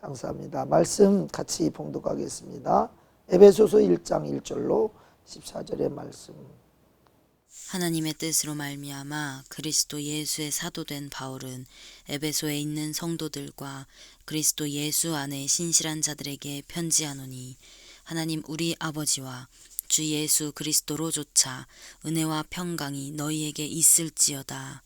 감사합니다. 말씀 같이 봉독하겠습니다. 에베소서 1장 1절로 14절의 말씀. 하나님의 뜻으로 말미암아 그리스도 예수의 사도된 바울은 에베소에 있는 성도들과 그리스도 예수 안에 신실한 자들에게 편지하노니, 하나님 우리 아버지와 주 예수 그리스도로조차 은혜와 평강이 너희에게 있을지어다.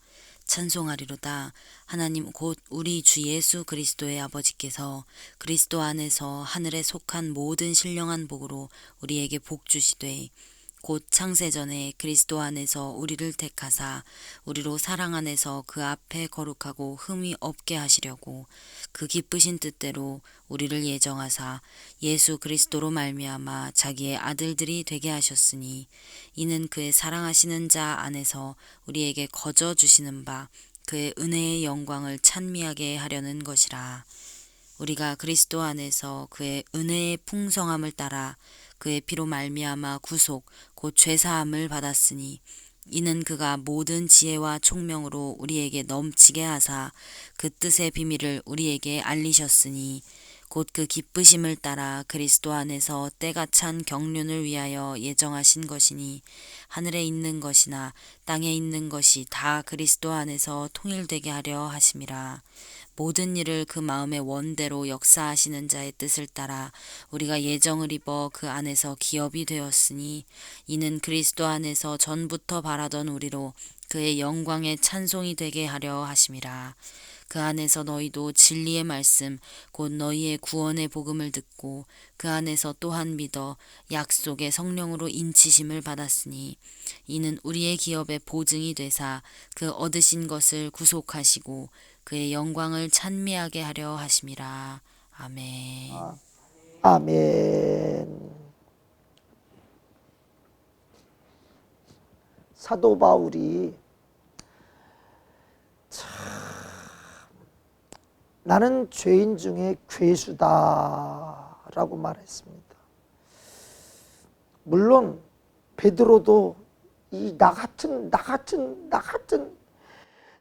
찬송하리로다. 하나님 곧 우리 주 예수 그리스도의 아버지께서 그리스도 안에서 하늘에 속한 모든 신령한 복으로 우리에게 복 주시되, 곧 창세전에 그리스도 안에서 우리를 택하사 우리로 사랑 안에서 그 앞에 거룩하고 흠이 없게 하시려고 그 기쁘신 뜻대로 우리를 예정하사 예수 그리스도로 말미암아 자기의 아들들이 되게 하셨으니, 이는 그의 사랑하시는 자 안에서 우리에게 거저 주시는 바 그의 은혜의 영광을 찬미하게 하려는 것이라. 우리가 그리스도 안에서 그의 은혜의 풍성함을 따라 그의 피로 말미암아 구속 곧 죄사함을 받았으니, 이는 그가 모든 지혜와 총명으로 우리에게 넘치게 하사 그 뜻의 비밀을 우리에게 알리셨으니, 곧 그 기쁘심을 따라 그리스도 안에서 때가 찬 경륜을 위하여 예정하신 것이니, 하늘에 있는 것이나 땅에 있는 것이 다 그리스도 안에서 통일되게 하려 하심이라. 모든 일을 그 마음의 원대로 역사하시는 자의 뜻을 따라 우리가 예정을 입어 그 안에서 기업이 되었으니, 이는 그리스도 안에서 전부터 바라던 우리로 그의 영광의 찬송이 되게 하려 하심이라. 그 안에서 너희도 진리의 말씀 곧 너희의 구원의 복음을 듣고 그 안에서 또한 믿어 약속의 성령으로 인치심을 받았으니, 이는 우리의 기업의 보증이 되사 그 얻으신 것을 구속하시고 그의 영광을 찬미하게 하려 하심이라. 아멘. 아멘. 사도 바울이 참 나는 죄인 중에 괴수다라고 말했습니다. 물론 베드로도 이 나 같은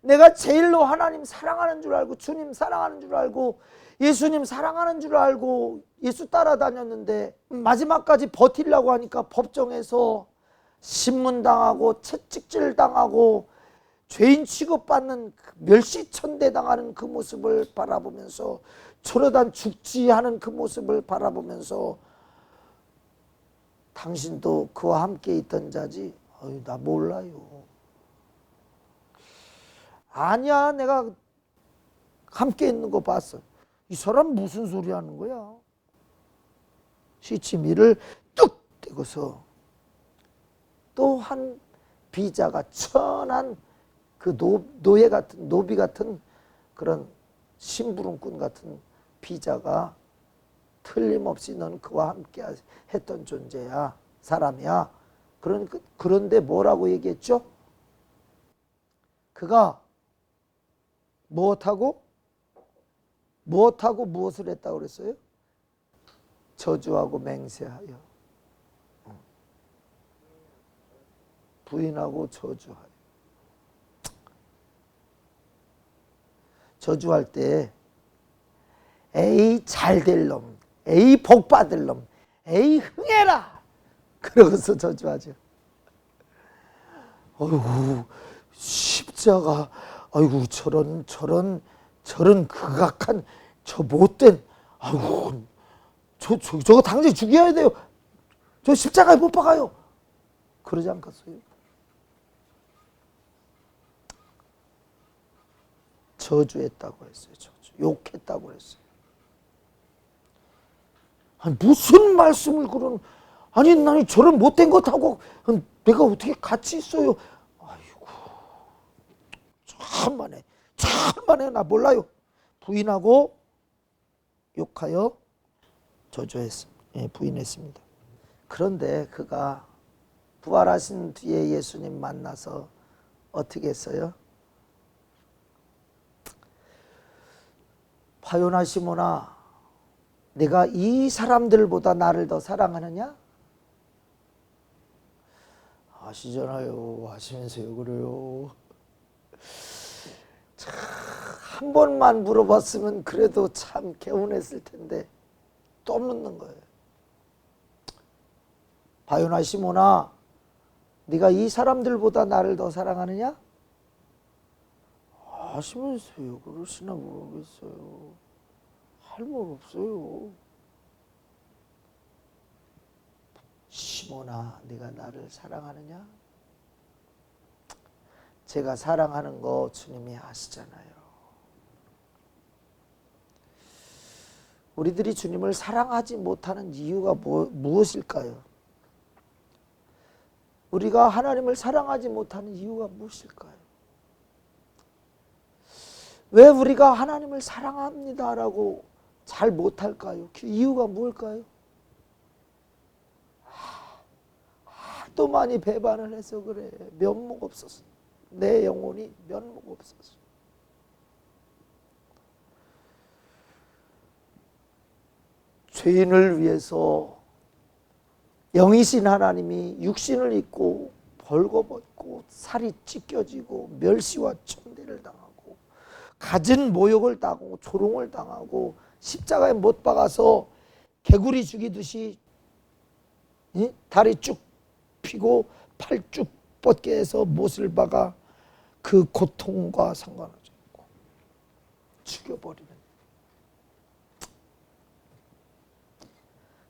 내가 제일로 하나님 사랑하는 줄 알고 주님 사랑하는 줄 알고 예수님 사랑하는 줄 알고 예수 따라다녔는데, 마지막까지 버티려고 하니까 법정에서 신문당하고 채찍질 당하고 죄인 취급받는 멸시천대 당하는 그 모습을 바라보면서, 저러다 죽지 하는 그 모습을 바라보면서, 당신도 그와 함께 있던 자지? 나 몰라요. 아니야, 내가 함께 있는 거 봤어. 이 사람 무슨 소리 하는 거야? 시치미를 뚝 떼고서 또 한 비자가, 천한 그 노예 같은, 노비 같은 그런 심부름꾼 같은 비자가, 틀림없이 너는 그와 함께 했던 존재야, 사람이야. 그런데 뭐라고 얘기했죠? 그가 무엇하고 무엇을 했다고 그랬어요? 저주하고 맹세하여, 부인하고 저주하여. 저주할 때 에이 잘될 놈, 에이 복받을 놈, 에이 흥해라, 그러고서 저주하죠. 어이구 십자가, 아이고 저런 극악한 저 못된, 아이고 저거 당장 죽여야 돼요. 저 십자가에 못 박아요. 그러지 않겠어요? 저주했다고 했어요. 욕했다고 했어요. 아니 무슨 말씀을 그런, 아니 나는 저런 못된 것 하고 내가 어떻게 같이 있어요? 아이고 천만에 나 몰라요. 부인하고 욕하여 저주했습니다. 부인했습니다. 그런데 그가 부활하신 뒤에 예수님 만나서 어떻게 했어요? 바요나 시몬아, 내가 이 사람들보다 나를 더 사랑하느냐? 아시잖아요. 아시면서요 그래요. 참, 한 번만 물어봤으면 그래도 참 개운했을 텐데 또 묻는 거예요. 바요나 시몬아, 네가 이 사람들보다 나를 더 사랑하느냐? 아시면서요 그러시나 모르겠어요. 할 말 없어요. 시몬아, 네가 나를 사랑하느냐? 제가 사랑하는 거 주님이 아시잖아요. 우리들이 주님을 사랑하지 못하는 이유가 무엇일까요? 우리가 하나님을 사랑하지 못하는 이유가 무엇일까요? 왜 우리가 하나님을 사랑합니다라고 잘 못할까요? 그 이유가 뭘까요? 하도 많이 배반을 해서 그래. 면목 없어서. 내 영혼이 면목 없어서. 죄인을 위해서 영이신 하나님이 육신을 입고 벌거벗고 살이 찢겨지고 멸시와 천대를 당하고 갖은 모욕을 당하고 조롱을 당하고 십자가에 못 박아서 개구리 죽이듯이 다리 쭉 피고 팔 쭉 뻗게 해서 못을 박아 그 고통과 상관없이 죽여버리는.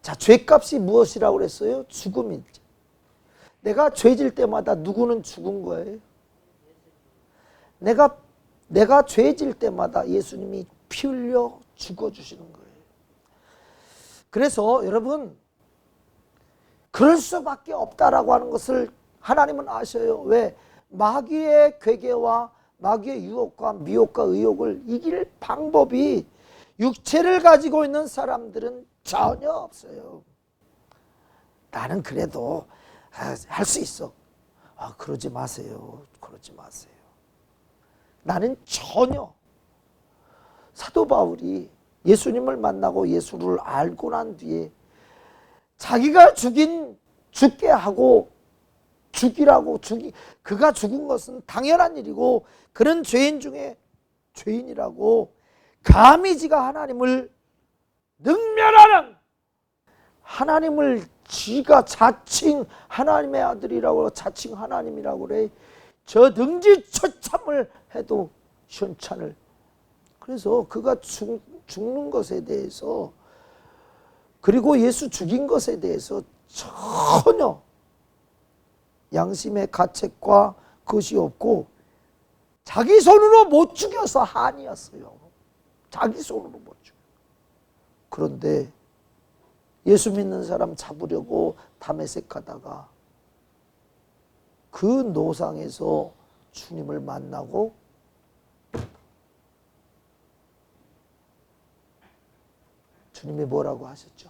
자, 죄값이 무엇이라고 그랬어요? 죽음이죠. 내가 죄질 때마다 누구는 죽은 거예요? 내가 죄질 때마다 예수님이 피 흘려 죽어주시는 거예요. 그래서 여러분, 그럴 수밖에 없다라고 하는 것을 하나님은 아셔요. 왜? 마귀의 괴계와 마귀의 유혹과 미혹과 의혹을 이길 방법이 육체를 가지고 있는 사람들은 전혀 없어요. 나는 그래도 할 수 있어. 그러지 마세요. 그러지 마세요. 나는 전혀. 사도 바울이 예수님을 만나고 예수를 알고 난 뒤에 자기가 죽게 하고 그가 죽은 것은 당연한 일이고 그는 죄인 중에 죄인이라고 감히 지가 하나님을 능멸하는, 하나님을 지가 자칭 하나님의 아들이라고 자칭 하나님이라고 그래. 저 능지처참을 해도 시원찮을. 그래서 그가 죽는 것에 대해서 그리고 예수 죽인 것에 대해서 전혀 양심의 가책과 그것이 없고 자기 손으로 못 죽여서 한이었어요. 자기 손으로 못 죽여. 그런데 예수 믿는 사람 잡으려고 다메섹하다가 그 노상에서 주님을 만나고 주님이 뭐라고 하셨죠?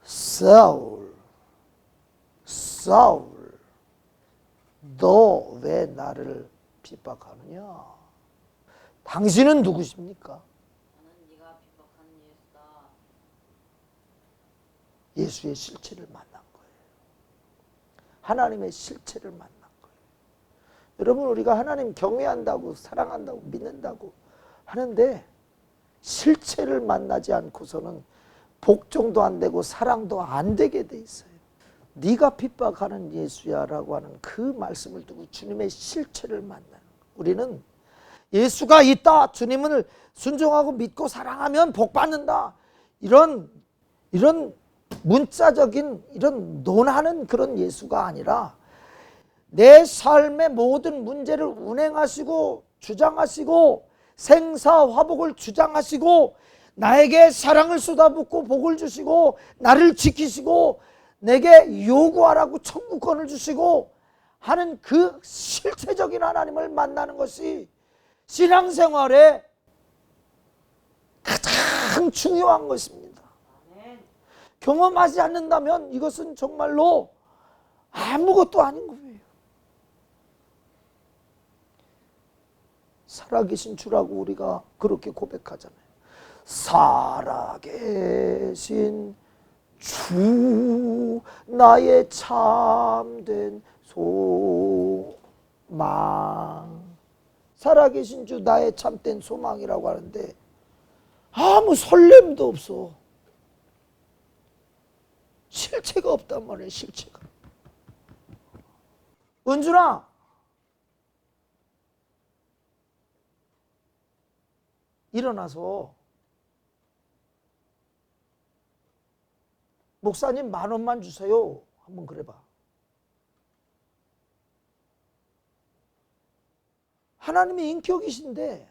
사울, 너 왜 나를 핍박하느냐? 당신은 누구십니까? 나는 네가 핍박하는 예수다. 예수의 실체를 만난 거예요. 하나님의 실체를 만난 거예요. 여러분, 우리가 하나님 경외한다고 사랑한다고 믿는다고 하는데 실체를 만나지 않고서는 복종도 안 되고 사랑도 안 되게 돼 있어요. 네가 핍박하는 예수야 라고 하는 그 말씀을 두고 주님의 실체를 만나는 거예요. 우리는 예수가 있다, 주님을 순종하고 믿고 사랑하면 복 받는다, 이런 문자적인 이런 논하는 그런 예수가 아니라 내 삶의 모든 문제를 운행하시고 주장하시고 생사화복을 주장하시고 나에게 사랑을 쏟아붓고 복을 주시고 나를 지키시고 내게 요구하라고 청구권을 주시고 하는 그 실체적인 하나님을 만나는 것이 신앙생활의 가장 중요한 것입니다. 경험하지 않는다면 이것은 정말로 아무것도 아닌 거예요. 살아계신 주라고 우리가 그렇게 고백하잖아요. 살아계신 주 나의 참된 소망. 살아계신 주 나의 참된 소망이라고 하는데 아무 설렘도 없어. 실체가 없단 말이에요. 실체가. 은준아, 일어나서 목사님 10,000원만 주세요. 한번 그래봐. 하나님의 인격이신데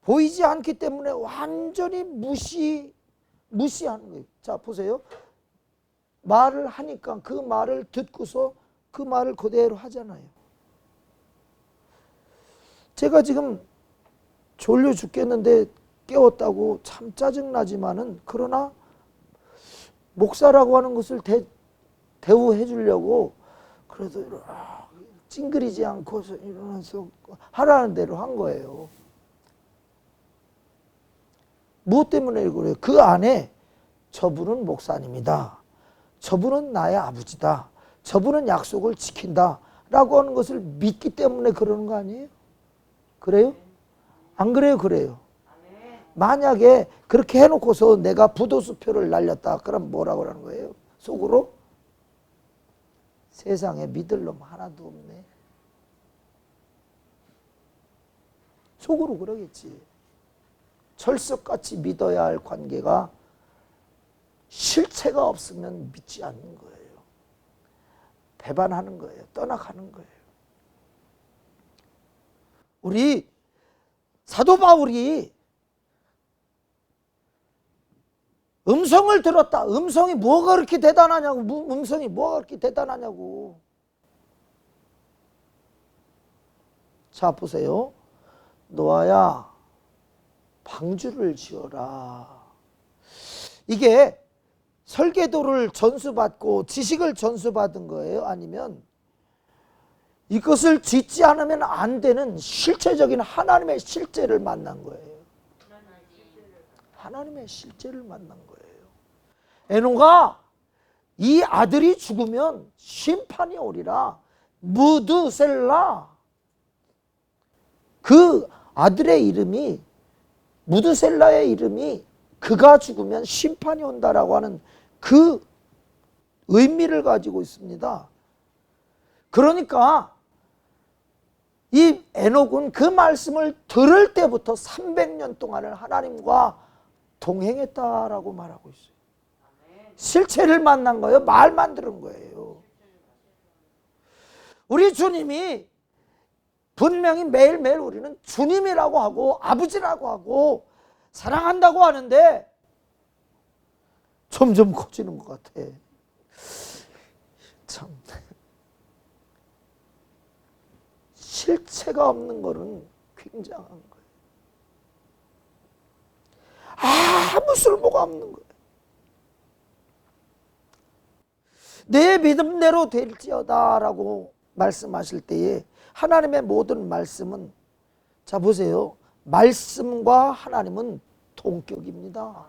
보이지 않기 때문에 완전히 무시하는 거예요. 자, 보세요. 말을 하니까 그 말을 듣고서 그 말을 그대로 하잖아요. 제가 지금 졸려 죽겠는데 깨웠다고 참 짜증나지만은, 그러나 목사라고 하는 것을 대우해 주려고 그래도 찡그리지 않고 일어나서 하라는 대로 한 거예요. 무엇 때문에 그래요? 그 안에 저분은 목사님이다, 저분은 나의 아버지다, 저분은 약속을 지킨다 라고 하는 것을 믿기 때문에 그러는 거 아니에요? 그래요? 안 그래요? 그래요. 만약에 그렇게 해놓고서 내가 부도수표를 날렸다, 그럼 뭐라고 하는 거예요? 속으로? 세상에 믿을 놈 하나도 없네. 속으로 그러겠지. 철석같이 믿어야 할 관계가 실체가 없으면 믿지 않는 거예요. 배반하는 거예요. 떠나가는 거예요. 우리 사도 바울이 음성을 들었다. 음성이 뭐가 그렇게 대단하냐고. 음성이 뭐가 그렇게 대단하냐고. 자, 보세요. 노아야, 방주를 지어라. 이게 설계도를 전수받고 지식을 전수받은 거예요? 아니면 이것을 짓지 않으면 안 되는 실체적인 하나님의 실제를 만난 거예요? 하나님의 실제를 만난 거예요. 에노가 이 아들이 죽으면 심판이 오리라. 무드셀라. 그 아들의 이름이, 무드셀라의 이름이 그가 죽으면 심판이 온다라고 하는 그 의미를 가지고 있습니다. 그러니까 이 에녹은 그 말씀을 들을 때부터 300년 동안을 하나님과 동행했다라고 말하고 있어요. 실체를 만난 거예요? 말만 들은 거예요. 우리 주님이 분명히 매일매일 우리는 주님이라고 하고 아버지라고 하고 사랑한다고 하는데 점점 커지는 것 같아. 참. 실체가 없는 거는 굉장한 거예요. 아무 쓸모가 없는 거예요. 내 믿음대로 될지어다 라고 말씀하실 때에 하나님의 모든 말씀은, 자 보세요, 말씀과 하나님은 동격입니다.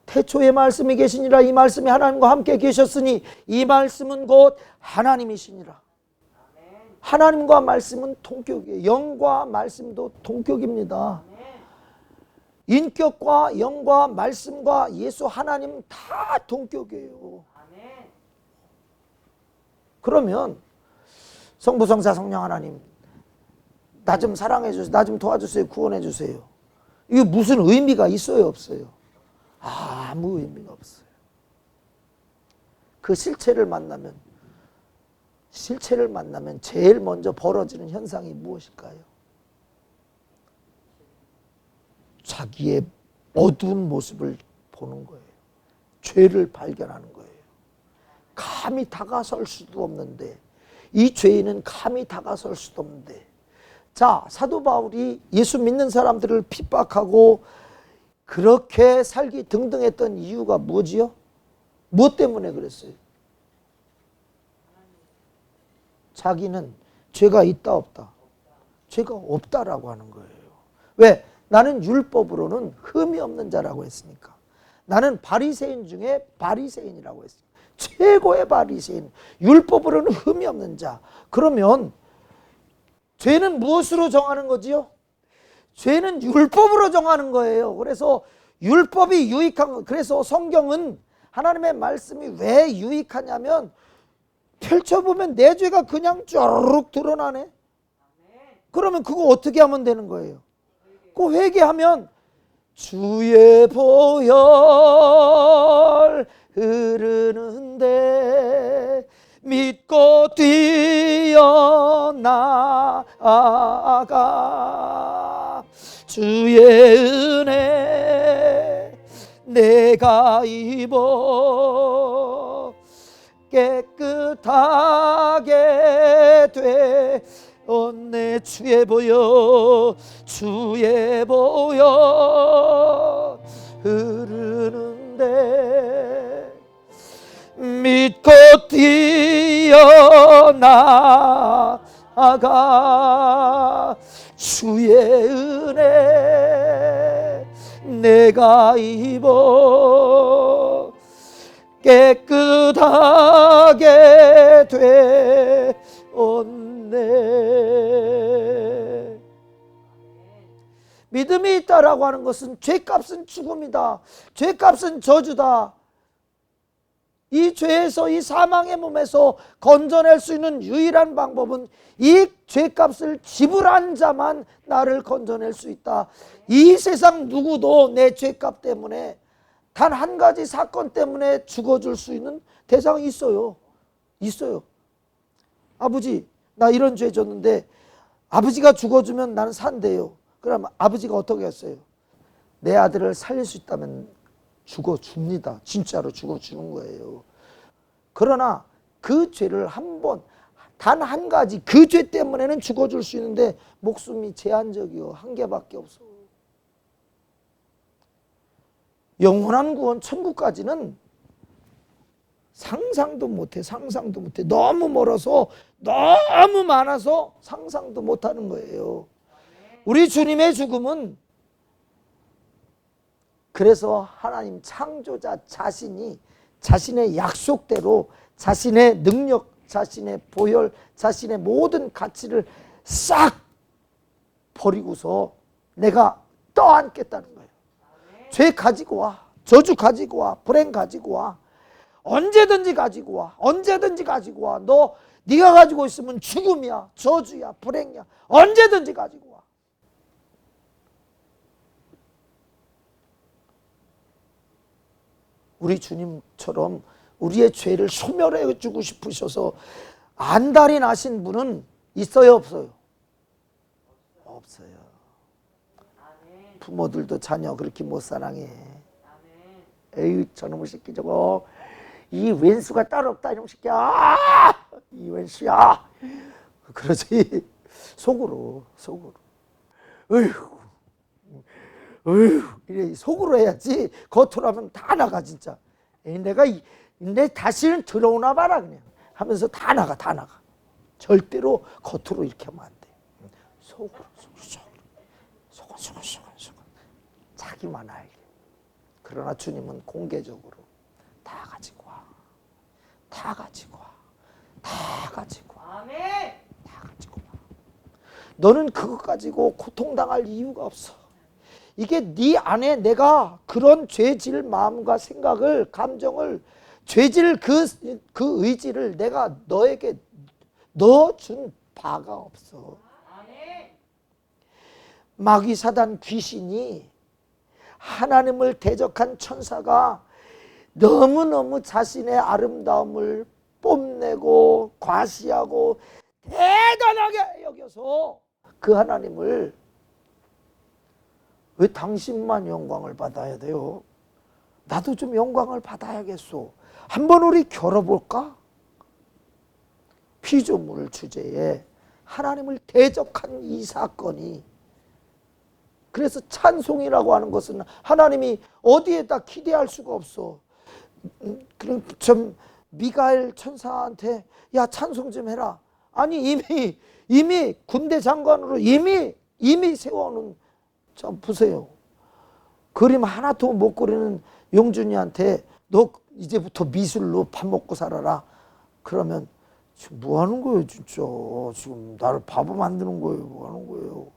태초에 말씀이 계시니라. 이 말씀이 하나님과 함께 계셨으니 이 말씀은 곧 하나님이시니라. 하나님과 말씀은 동격이에요. 영과 말씀도 동격입니다. 인격과 영과 말씀과 예수 하나님 다 동격이에요. 그러면 성부 성자 성령 하나님, 나 좀 사랑해 주세요, 나 좀 도와주세요, 구원해 주세요. 이게 무슨 의미가 있어요, 없어요? 아무 의미가 없어요. 그 실체를 만나면 제일 먼저 벌어지는 현상이 무엇일까요? 자기의 어두운 모습을 보는 거예요. 죄를 발견하는 거예요. 감히 다가설 수도 없는데, 이 죄인은 감히 다가설 수도 없는데. 자, 사도 바울이 예수 믿는 사람들을 핍박하고 그렇게 살기 등등했던 이유가 뭐지요? 무엇 때문에 그랬어요? 자기는 죄가 있다 없다? 죄가 없다라고 하는 거예요. 왜? 나는 율법으로는 흠이 없는 자라고 했으니까. 나는 바리새인 중에 바리새인이라고 했어요. 최고의 바리새인, 율법으로는 흠이 없는 자. 그러면 죄는 무엇으로 정하는 거지요? 죄는 율법으로 정하는 거예요. 그래서 율법이 유익한 거. 그래서 성경은 하나님의 말씀이 왜 유익하냐면 펼쳐보면 내 죄가 그냥 쭈르륵 드러나네. 그러면 그거 어떻게 하면 되는 거예요? 그 회개하면 주의 보혈 흐르는데 믿고 뛰어나가 주의 은혜 내가 입어 깨끗하게 되었네. 주의 보혈 주의 보혈 흐르는데 믿고 뛰어나가 주의 은혜 내가 입어 깨끗하게 되었네. 믿음이 있다라고 하는 것은 죄값은 죽음이다. 죄값은 저주다. 이 죄에서, 이 사망의 몸에서 건져낼 수 있는 유일한 방법은 이 죄값을 지불한 자만 나를 건져낼 수 있다. 이 세상 누구도 내 죄값 때문에 단 한 가지 사건 때문에 죽어줄 수 있는 대상이 있어요. 있어요. 아버지, 나 이런 죄 졌는데 아버지가 죽어주면 나는 산대요. 그럼 아버지가 어떻게 했어요? 내 아들을 살릴 수 있다면 죽어줍니다. 진짜로 죽어주는 거예요. 그러나 그 죄를 한 번, 단 한 가지 그 죄 때문에는 죽어줄 수 있는데 목숨이 제한적이요. 한 개밖에 없어. 영원한 구원 천국까지는 상상도 못해. 상상도 못해. 너무 멀어서 너무 많아서 상상도 못하는 거예요. 우리 주님의 죽음은 그래서 하나님 창조자 자신이 자신의 약속대로 자신의 능력, 자신의 보혈, 자신의 모든 가치를 싹 버리고서 내가 떠안겠다는 거예요. 죄 가지고 와. 저주 가지고 와. 불행 가지고 와. 언제든지 가지고 와. 언제든지 가지고 와. 네가 가지고 있으면 죽음이야. 저주야. 불행이야. 언제든지 가지고 와. 우리 주님처럼 우리의 죄를 소멸해 주고 싶으셔서 안달이 나신 분은 있어요, 없어요? 없어요. 부모들도 자녀 그렇게 못 사랑해. 에이, 저놈의 새끼 저거. 이 왼수가 따로 없다, 이놈 새끼야. 이 왼수야. 그러지. 속으로. 어휴. 이래 속으로 해야지. 겉으로 하면 다 나가, 진짜. 에이, 내 다시는 들어오나 봐라, 그냥. 하면서 다 나가. 절대로 겉으로 이렇게 하면 안 돼. 속으로. 자기만 알게. 그러나 주님은 공개적으로 다 가지고 와. 아멘. 다 가지고 와. 너는 그것 가지고 고통당할 이유가 없어. 이게 네 안에 내가 그런 죄질 마음과 생각을, 감정을, 죄질 그 의지를 내가 너에게 넣어준 바가 없어. 마귀 사단 귀신이 하나님을 대적한 천사가 너무너무 자신의 아름다움을 뽐내고 과시하고 대단하게 여겨서 그 하나님을 왜 당신만 영광을 받아야 돼요? 나도 좀 영광을 받아야겠소. 한번 우리 겨뤄볼까? 피조물 주제에 하나님을 대적한 이 사건이 그래서 찬송이라고 하는 것은 하나님이 어디에다 기대할 수가 없어. 그럼 좀 미가엘 천사한테 야 찬송 좀 해라. 아니 이미 군대 장관으로 이미 세워놓은. 자 보세요. 그림 하나도 못 그리는 용준이한테 너 이제부터 미술로 밥 먹고 살아라. 그러면 지금 뭐 하는 거예요 진짜. 지금 나를 바보 만드는 거예요. 뭐 하는 거예요.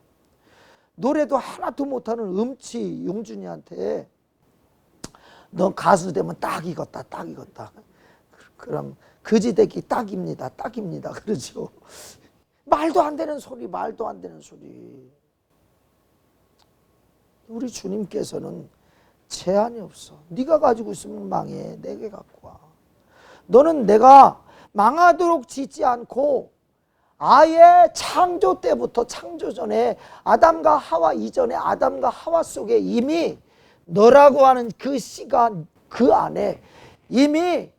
노래도 하나도 못하는 음치 용준이한테 너 가수 되면 딱 익었다 딱 익었다. 그럼 그지대기 딱입니다 딱입니다 그러죠. 말도 안 되는 소리 말도 안 되는 소리. 우리 주님께서는 제한이 없어. 네가 가지고 있으면 망해. 내게 갖고 와. 너는 내가 망하도록 짓지 않고 아예 창조 때부터 창조 전에 아담과 하와 이전에 아담과 하와 속에 이미 너라고 하는 그 시간 그 안에 이미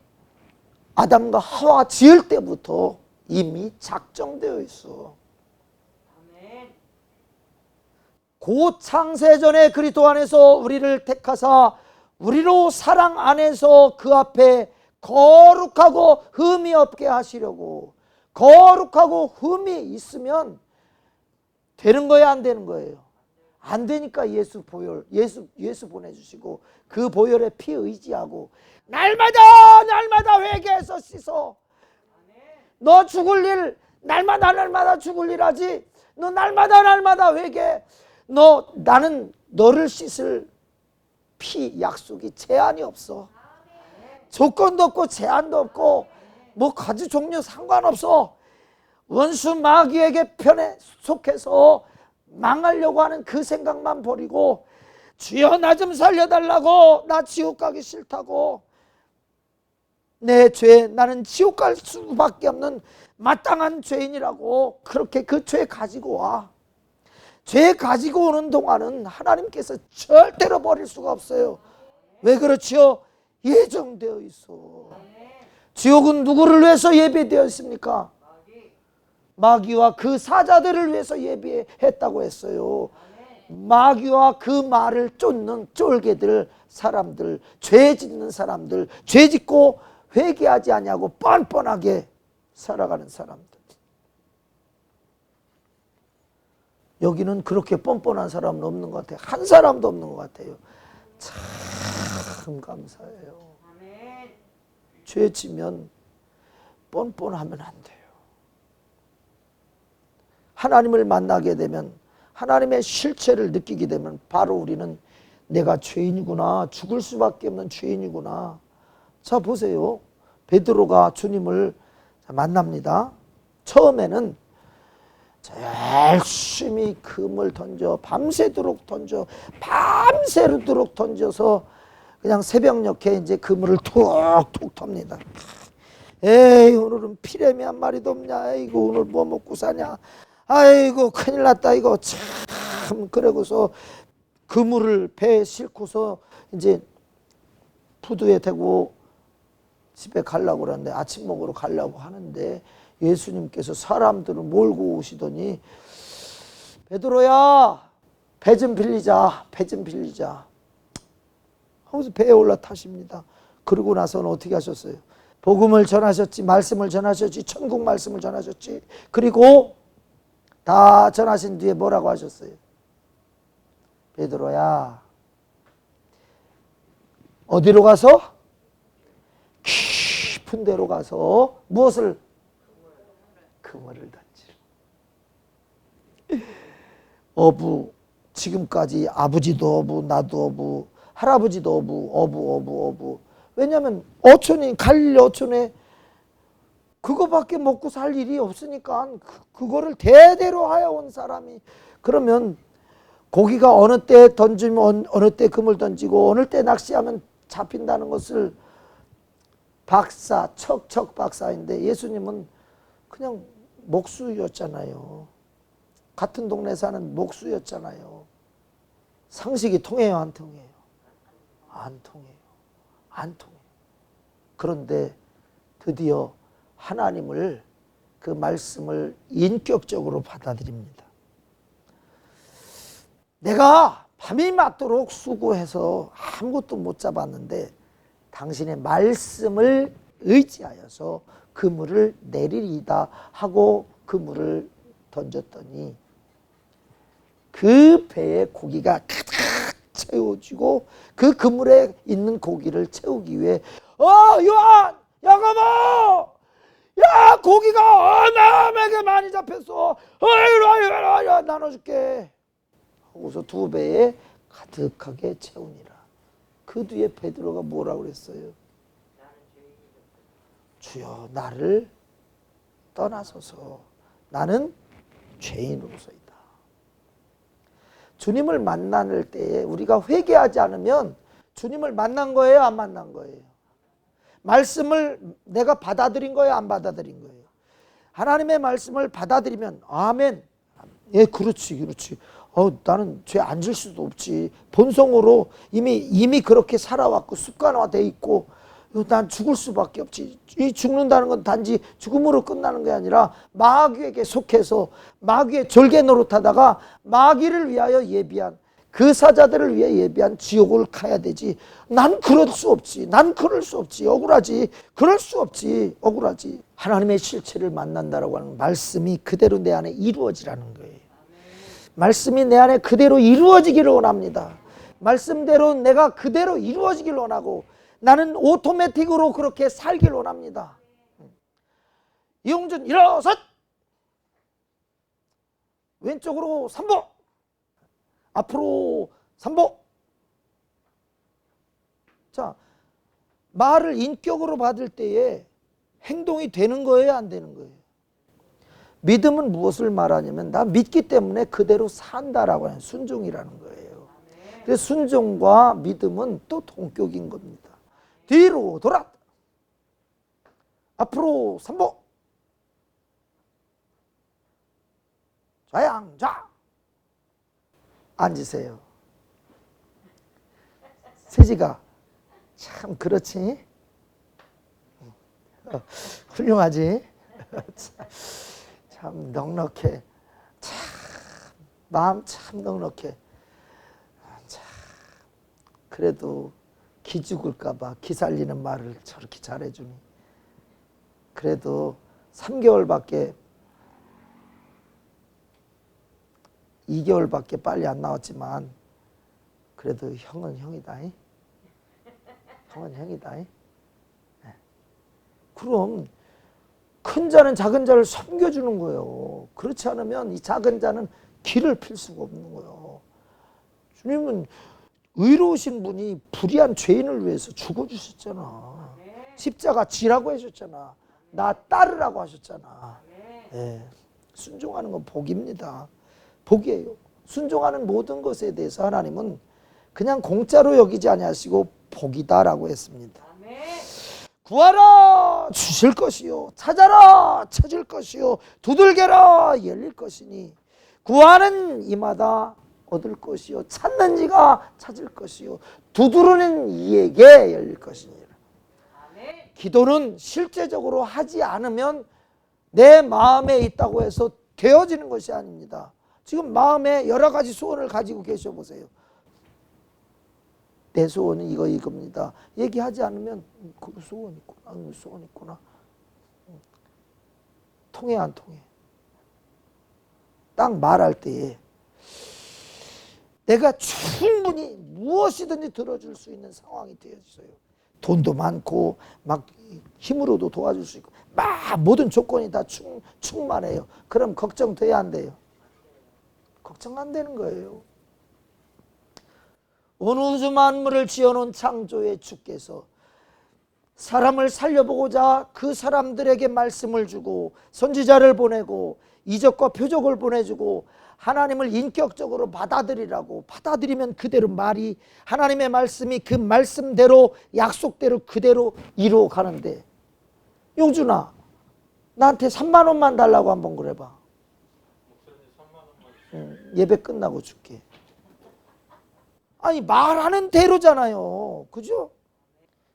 아담과 하와 지을 때부터 이미 작정되어 있어. 고 창세전에 그리스도 안에서 우리를 택하사 우리로 사랑 안에서 그 앞에 거룩하고 흠이 없게 하시려고. 거룩하고 흠이 있으면 되는 거예요 안 되는 거예요? 안 되니까 예수 보내주시고 그 보혈에 피 의지하고 날마다 회개해서 씻어. 너 죽을 일 날마다 죽을 일 하지. 너 날마다 회개해. 나는 너를 씻을 피 약속이 제한이 없어. 조건도 없고 제한도 없고 뭐 가지 종류 상관없어. 원수 마귀에게 편에 속해서 망하려고 하는 그 생각만 버리고 주여 나 좀 살려달라고. 나 지옥 가기 싫다고. 내 죄 나는 지옥 갈 수밖에 없는 마땅한 죄인이라고. 그렇게 그 죄 가지고 와. 죄 가지고 오는 동안은 하나님께서 절대로 버릴 수가 없어요. 왜 그렇지요? 예정되어 있어. 지옥은 누구를 위해서 예비되어 있습니까? 마귀와 그 사자들을 위해서 예비했다고 했어요. 마귀와 그 말을 쫓는 쫄개들 사람들, 죄 짓는 사람들, 죄 짓고 회개하지 아니하고 뻔뻔하게 살아가는 사람들. 여기는 그렇게 뻔뻔한 사람은 없는 것 같아요. 한 사람도 없는 것 같아요. 참 감사해요. 죄 지면 뻔뻔하면 안 돼요. 하나님을 만나게 되면 하나님의 실체를 느끼게 되면 바로 우리는 내가 죄인이구나. 죽을 수밖에 없는 죄인이구나. 자 보세요. 베드로가 주님을 만납니다. 처음에는 열심히 금을 던져 밤새도록 던져서 그냥 새벽녘에 이제 그물을 툭툭 텁니다. 에이 오늘은 피레미 한 마리도 없냐. 아이고 오늘 뭐 먹고 사냐. 아이고 큰일 났다 이거 참. 그러고서 그물을 배에 싣고서 이제 부두에 대고 집에 가려고 그러는데 아침 먹으러 가려고 하는데 예수님께서 사람들을 몰고 오시더니 베드로야 배 좀 빌리자 하면서 배에 올라타십니다. 그러고 나서는 어떻게 하셨어요? 복음을 전하셨지, 말씀을 전하셨지, 천국 말씀을 전하셨지. 그리고 다 전하신 뒤에 뭐라고 하셨어요? 베드로야 어디로 가서? 깊은 데로 가서 무엇을? 그물을 던지라. 어부 지금까지 아버지도 어부 나도 어부 할아버지도 어부. 왜냐하면 어촌이 갈릴리 어촌에 그거밖에 먹고 살 일이 없으니까 그거를 대대로 하여 온 사람이. 그러면 고기가 어느 때 던지면 어느 때 금을 던지고 어느 때 낚시하면 잡힌다는 것을 박사 척척 박사인데 예수님은 그냥 목수였잖아요. 같은 동네 사는 목수였잖아요. 상식이 통해요 안 통해요? 안 통해요. 그런데 드디어 하나님을 그 말씀을 인격적으로 받아들입니다. 내가 밤이 맞도록 수고해서 아무것도 못 잡았는데 당신의 말씀을 의지하여서 그물을 내리리이다 하고 그물을 던졌더니 그 배에 고기가 가득 채워지고 그 그물에 있는 고기를 채우기 위해 요한! 야고보! 야 고기가 어마어마하게 많이 잡혔어. 이리 나눠줄게 하고서 두 배에 가득하게 채우니라. 그 뒤에 베드로가 뭐라고 그랬어요? 주여 나를 떠나소서 나는 죄인으로서이다. 주님을 만날 때에 우리가 회개하지 않으면 주님을 만난 거예요, 안 만난 거예요? 말씀을 내가 받아들인 거예요, 안 받아들인 거예요? 하나님의 말씀을 받아들이면 아멘. 예, 그렇지. 나는 죄 안 질 수도 없지. 본성으로 이미 그렇게 살아왔고 습관화돼 있고 난 죽을 수밖에 없지. 이 죽는다는 건 단지 죽음으로 끝나는 게 아니라 마귀에게 속해서 마귀의 절개 노릇하다가 마귀를 위하여 예비한 그 사자들을 위해 예비한 지옥을 가야 되지. 난 그럴 수 없지. 난 그럴 수 없지. 억울하지. 그럴 수 없지. 억울하지. 하나님의 실체를 만난다라고 하는 말씀이 그대로 내 안에 이루어지라는 거예요. 말씀이 내 안에 그대로 이루어지기를 원합니다. 말씀대로 내가 그대로 이루어지기를 원하고 나는 오토매틱으로 그렇게 살기를 원합니다. 이용준 일어섰! 왼쪽으로 3보! 앞으로 3보! 자, 말을 인격으로 받을 때에 행동이 되는 거예요, 안 되는 거예요? 믿음은 무엇을 말하냐면 나 믿기 때문에 그대로 산다라고 하는 순종이라는 거예요. 그래서 순종과 믿음은 또 동격인 겁니다. 뒤로 돌아 앞으로 3보 좌양좌 앉으세요. 세지가 참 그렇지? 훌륭하지? 참 넉넉해. 참 마음 참 넉넉해. 참 그래도 기 죽을까봐 기 살리는 말을 저렇게 잘해주니. 그래도 3개월밖에 2개월밖에 빨리 안 나왔지만 그래도 형은 형이다. 형은 형이다. 그럼 큰 자는 작은 자를 섬겨주는 거예요. 그렇지 않으면 이 작은 자는 길을 필 수가 없는 거예요. 주님은 의로우신 분이 불의한 죄인을 위해서 죽어주셨잖아. 십자가 지라고 하셨잖아. 나 따르라고 하셨잖아. 네. 순종하는 건 복입니다. 복이에요. 순종하는 모든 것에 대해서 하나님은 그냥 공짜로 여기지 아니하시고 복이다라고 했습니다. 구하라 주실 것이요 찾아라 찾을 것이요 두들겨라 열릴 것이니 구하는 이마다 얻을 것이요 찾는 이가 찾을 것이요 두드리는 이에게 열릴 것이니라. 기도는 실제적으로 하지 않으면 내 마음에 있다고 해서 되어지는 것이 아닙니다. 지금 마음에 여러 가지 소원을 가지고 계셔 보세요. 내 소원은 이겁니다. 얘기하지 않으면 그 소원 있구나, 그 소원 있구나. 통해 안 통해? 딱 말할 때에 내가 충분히 무엇이든지 들어줄 수 있는 상황이 되어있어요. 돈도 많고 막 힘으로도 도와줄 수 있고 막 모든 조건이 다 충만해요. 그럼 걱정돼야 안 돼요? 걱정 안 되는 거예요. 온 우주 만물을 지어놓은 창조의 주께서 사람을 살려보고자 그 사람들에게 말씀을 주고 선지자를 보내고 이적과 표적을 보내주고 하나님을 인격적으로 받아들이라고 받아들이면 그대로 말이 하나님의 말씀이 그 말씀대로 약속대로 그대로 이루어가는데 용준아 나한테 3만 원만 달라고 한번 그래봐. 예배 끝나고 줄게. 아니 말하는 대로잖아요. 그죠?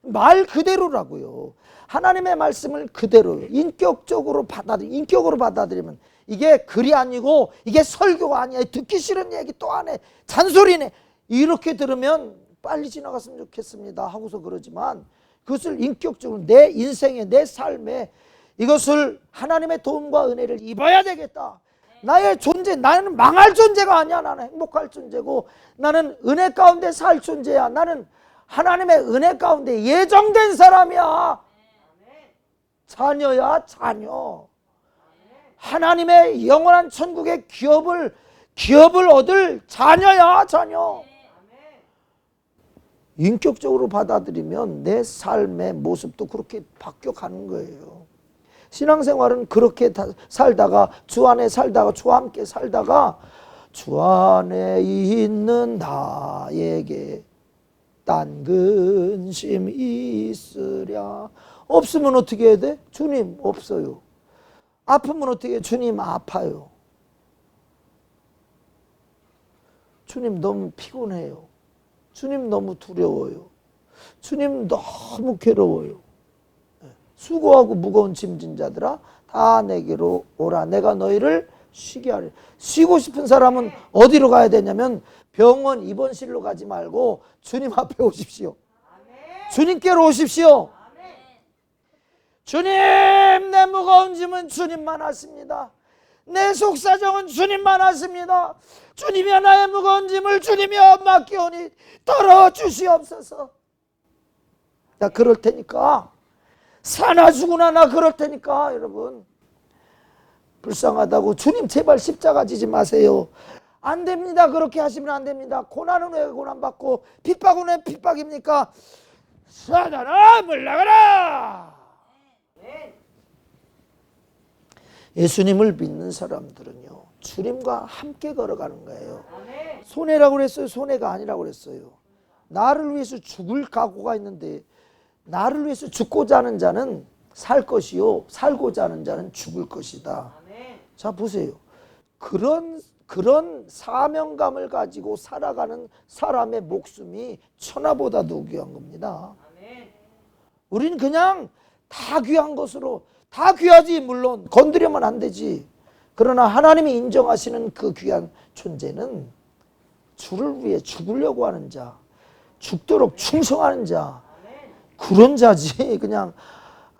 말 그대로라고요. 하나님의 말씀을 그대로 인격으로 받아들이면 이게 글이 아니고 이게 설교가 아니야. 듣기 싫은 얘기 또 하네. 잔소리네. 이렇게 들으면 빨리 지나갔으면 좋겠습니다 하고서 그러지만 그것을 인격적으로 내 인생에 내 삶에 이것을 하나님의 도움과 은혜를 입어야 되겠다. 나의 존재, 나는 망할 존재가 아니야. 나는 행복할 존재고 나는 은혜 가운데 살 존재야. 나는 하나님의 은혜 가운데 예정된 사람이야. 자녀야, 자녀. 하나님의 영원한 천국의 기업을 얻을 자녀야, 자녀. 인격적으로 받아들이면 내 삶의 모습도 그렇게 바뀌어가는 거예요. 신앙생활은 그렇게 살다가 주 안에 살다가 주와 함께 살다가 주 안에 있는 나에게 딴 근심 있으랴. 없으면 어떻게 해야 돼? 주님 없어요. 아프면 어떻게 해? 주님 아파요. 주님 너무 피곤해요. 주님 너무 두려워요. 주님 너무 괴로워요. 수고하고 무거운 짐진 자들아 다 내게로 오라. 내가 너희를 쉬게 하리. 쉬고 싶은 사람은 어디로 가야 되냐면 병원 입원실로 가지 말고 주님 앞에 오십시오. 주님께로 오십시오. 주님, 내 무거운 짐은 주님만 하십니다. 내 속사정은 주님만 하십니다. 주님이 나의 무거운 짐을 주님이 맡기오니 덜어주시옵소서. 나 그럴 테니까 사나 죽으나 나 그럴 테니까 여러분 불쌍하다고 주님 제발 십자가 지지 마세요. 안 됩니다. 그렇게 하시면 안 됩니다. 고난은 왜 고난받고 핍박은 왜 핍박입니까? 사단아 물러가라. 예수님을 믿는 사람들은요 주님과 함께 걸어가는 거예요. 손해라고 그랬어요? 손해가 아니라고 그랬어요. 나를 위해서 죽을 각오가 있는데 나를 위해서 죽고자 하는 자는 살 것이요 살고자 하는 자는 죽을 것이다. 자 보세요. 그런 사명감을 가지고 살아가는 사람의 목숨이 천하보다도 귀한 겁니다. 우리는 그냥 다 귀한 것으로 다 귀하지. 물론 건드리면 안 되지. 그러나 하나님이 인정하시는 그 귀한 존재는 주를 위해 죽으려고 하는 자, 죽도록 충성하는 자, 그런 자지. 그냥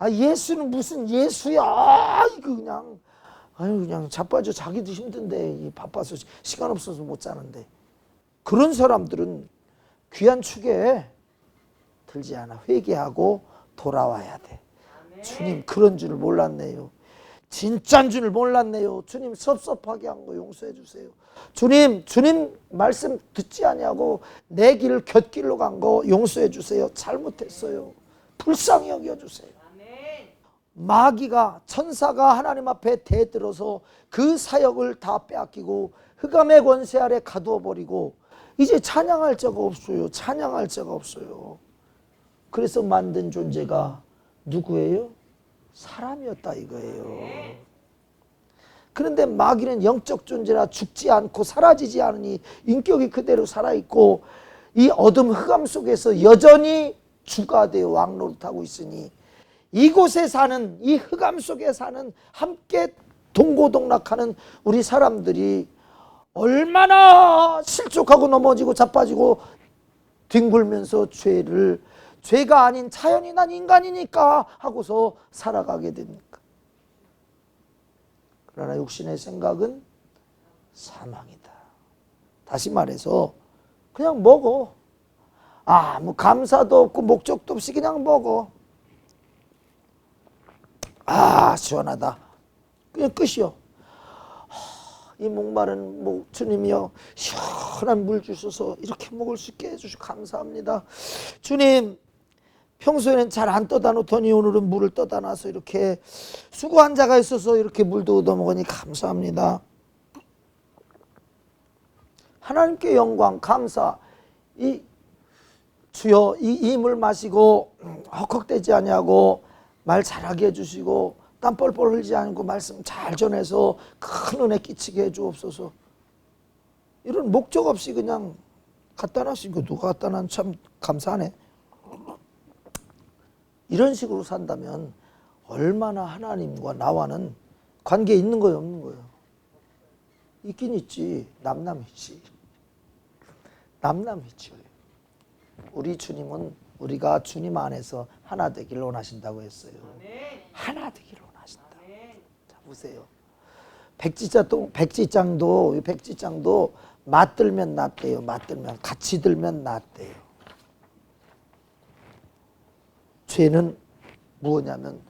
예수는 무슨 예수야. 이거 그냥 그냥 자빠져. 자기도 힘든데 바빠서 시간 없어서 못 자는데. 그런 사람들은 귀한 축에 들지 않아. 회개하고 돌아와야 돼. 주님 그런 줄을 몰랐네요. 진짜인 줄 몰랐네요. 주님 섭섭하게 한 거 용서해 주세요. 주님 말씀 듣지 아니하고 내 길 곁길로 간 거 용서해 주세요. 잘못했어요. 불쌍히 여겨 주세요. 마귀가 천사가 하나님 앞에 대들어서 그 사역을 다 빼앗기고 흑암의 권세 아래 가두어 버리고 이제 찬양할 자가 없어요. 찬양할 자가 없어요. 그래서 만든 존재가 누구예요? 사람이었다 이거예요. 그런데 마귀는 영적 존재라 죽지 않고 사라지지 않으니 인격이 그대로 살아있고 이 어둠 흑암 속에서 여전히 주가 되어 왕노릇하고 있으니 이곳에 사는 이 흑암 속에 사는 함께 동고동락하는 우리 사람들이 얼마나 실족하고 넘어지고 자빠지고 뒹굴면서 죄가 아닌 자연히 난 인간이니까 하고서 살아가게 됩니까? 그러나 육신의 생각은 사망이다. 다시 말해서 그냥 먹어. 뭐 감사도 없고 목적도 없이 그냥 먹어. 시원하다. 그냥 끝이요. 이 목마른 주님이여 시원한 물 주셔서 이렇게 먹을 수 있게 해주시고 감사합니다. 주님 평소에는 잘 안 떠다 놓더니 오늘은 물을 떠다 놔서 이렇게 수고한 자가 있어서 이렇게 물도 얻어 먹으니 감사합니다. 하나님께 영광 감사. 주여 이 물 마시고 헉헉대지 아니하고 말 잘하게 해주시고 땀 뻘뻘 흘리지 않고 말씀 잘 전해서 큰 은혜 끼치게 해주옵소서. 이런 목적 없이 그냥 갖다 놨으니까 누가 갖다 놨 참 감사하네. 이런 식으로 산다면 얼마나 하나님과 나와는 관계 있는 거예요, 없는 거예요? 있긴 있지. 남남이지. 남남이지. 우리 주님은 우리가 주님 안에서 하나 되기를 원하신다고 했어요. 하나 되기를 원하신다. 자, 보세요. 백지장도 맞들면 낫대요. 맞들면 같이 들면 낫대요. 죄는 무엇냐면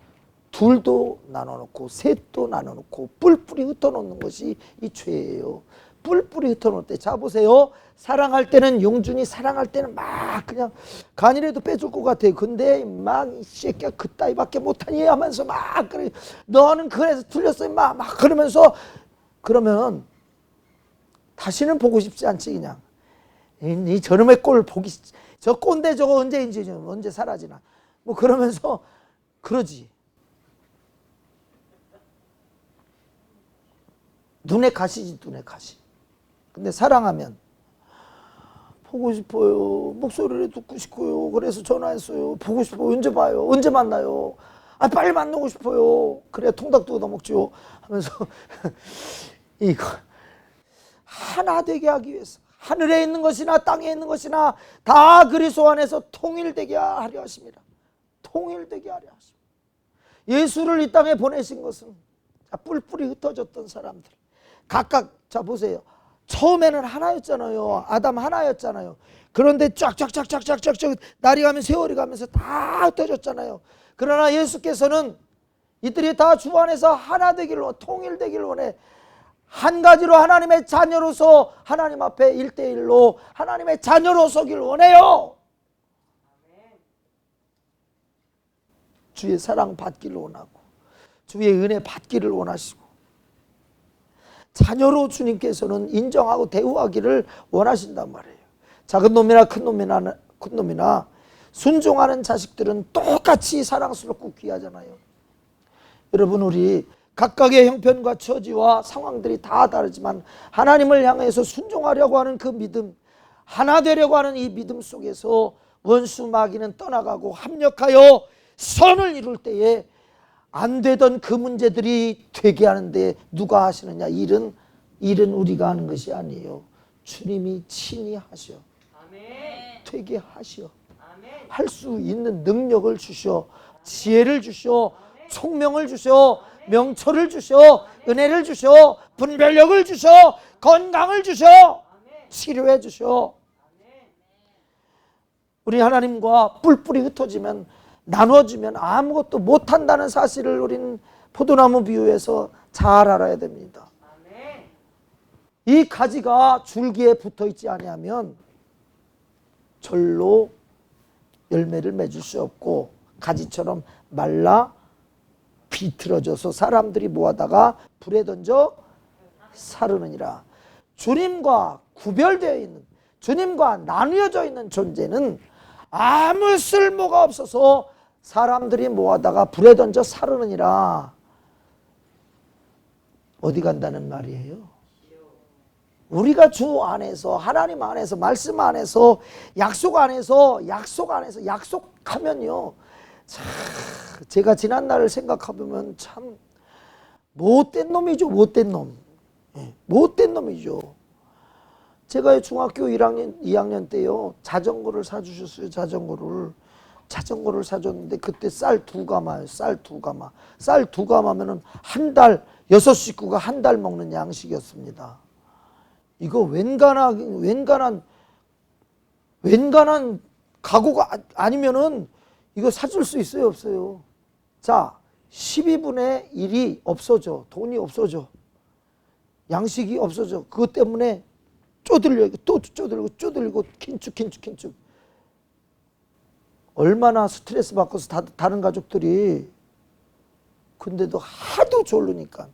둘도 나눠놓고 셋도 나눠놓고 뿔뿔이 흩어놓는 것이 이 죄예요. 뿔뿔이 흩어놓을 때, 자 보세요. 사랑할 때는 용준이 사랑할 때는 막 그냥 간이라도 빼줄 것 같아요. 근데 막 이 새끼야 그따위밖에 못하니 하면서 막 그래. 너는 그래서 틀렸어요. 막 그러면서 그러면 다시는 보고 싶지 않지. 그냥 이 저놈의 꼴 보기, 저 꼰대 저거 언제 사라지나 뭐 그러면서 그러지. 눈에 가시지, 눈에 가시. 근데 사랑하면 보고 싶어요. 목소리를 듣고 싶고요. 그래서 전화했어요. 보고 싶어요. 언제 봐요? 언제 만나요? 아, 빨리 만나고 싶어요. 그래야 통닭도 얻어먹죠. 하면서 이거 하나 되게 하기 위해서 하늘에 있는 것이나 땅에 있는 것이나 다 그리스도 안에서 통일되게 하려 하십니다. 통일되게 하려 하십니다. 예수를 이 땅에 보내신 것은 뿔뿔이 흩어졌던 사람들 각각, 자 보세요. 처음에는 하나였잖아요. 아담 하나였잖아요. 그런데 쫙쫙쫙쫙쫙쫙 날이 가면 세월이 가면서 다 흩어졌잖아요. 그러나 예수께서는 이들이 다 주 안에서 하나 되기를 원해, 통일되기를 원해. 한 가지로 하나님의 자녀로서 하나님 앞에 1대1로 하나님의 자녀로 서기를 원해요. 주의 사랑 받기를 원하고 주의 은혜 받기를 원하시고 자녀로 주님께서는 인정하고 대우하기를 원하신단 말이에요. 작은 놈이나 큰 놈이나 순종하는 자식들은 똑같이 사랑스럽고 귀하잖아요. 여러분, 우리 각각의 형편과 처지와 상황들이 다 다르지만 하나님을 향해서 순종하려고 하는 그 믿음, 하나 되려고 하는 이 믿음 속에서 원수 마귀는 떠나가고 합력하여 선을 이룰 때에 안 되던 그 문제들이 되게 하는데 누가 하시느냐? 일은 우리가 하는 것이 아니에요. 주님이 친히 하셔. 되게 하셔. 할 수 있는 능력을 주셔. 지혜를 주셔. 총명을 주셔. 명철을 주셔. 은혜를 주셔. 분별력을 주셔. 건강을 주셔. 치료해 주셔. 우리 하나님과 뿔뿔이 흩어지면, 나눠지면 아무것도 못한다는 사실을 우리는 포도나무 비유에서 잘 알아야 됩니다. 이 가지가 줄기에 붙어있지 아니하면 절로 열매를 맺을 수 없고 가지처럼 말라 비틀어져서 사람들이 모아다가 불에 던져 사르느니라. 주님과 구별되어 있는, 주님과 나뉘어져 있는 존재는 아무 쓸모가 없어서 사람들이 모아다가 불에 던져 사르느니라. 어디 간다는 말이에요? 우리가 주 안에서, 하나님 안에서, 말씀 안에서, 약속 안에서 약속하면요, 참 제가 지난날을 생각해보면 참 못된 놈이죠. 못된 놈. 못된 놈이죠. 제가 중학교 1학년, 2학년 때요, 자전거를 사주셨어요. 자전거를 사줬는데 그때 쌀 2가마예요. 쌀 2가마. 쌀 2가마면은 한 달, 6식구가 한 달 먹는 양식이었습니다. 이거 웬간한 각오가 아니면은 이거 사줄 수 있어요, 없어요? 자, 12분의 1이 없어져. 돈이 없어져. 양식이 없어져. 그것 때문에 쪼들려, 또 쪼들고 긴축. 얼마나 스트레스 받고서 다른 가족들이. 근데도 하도 졸르니까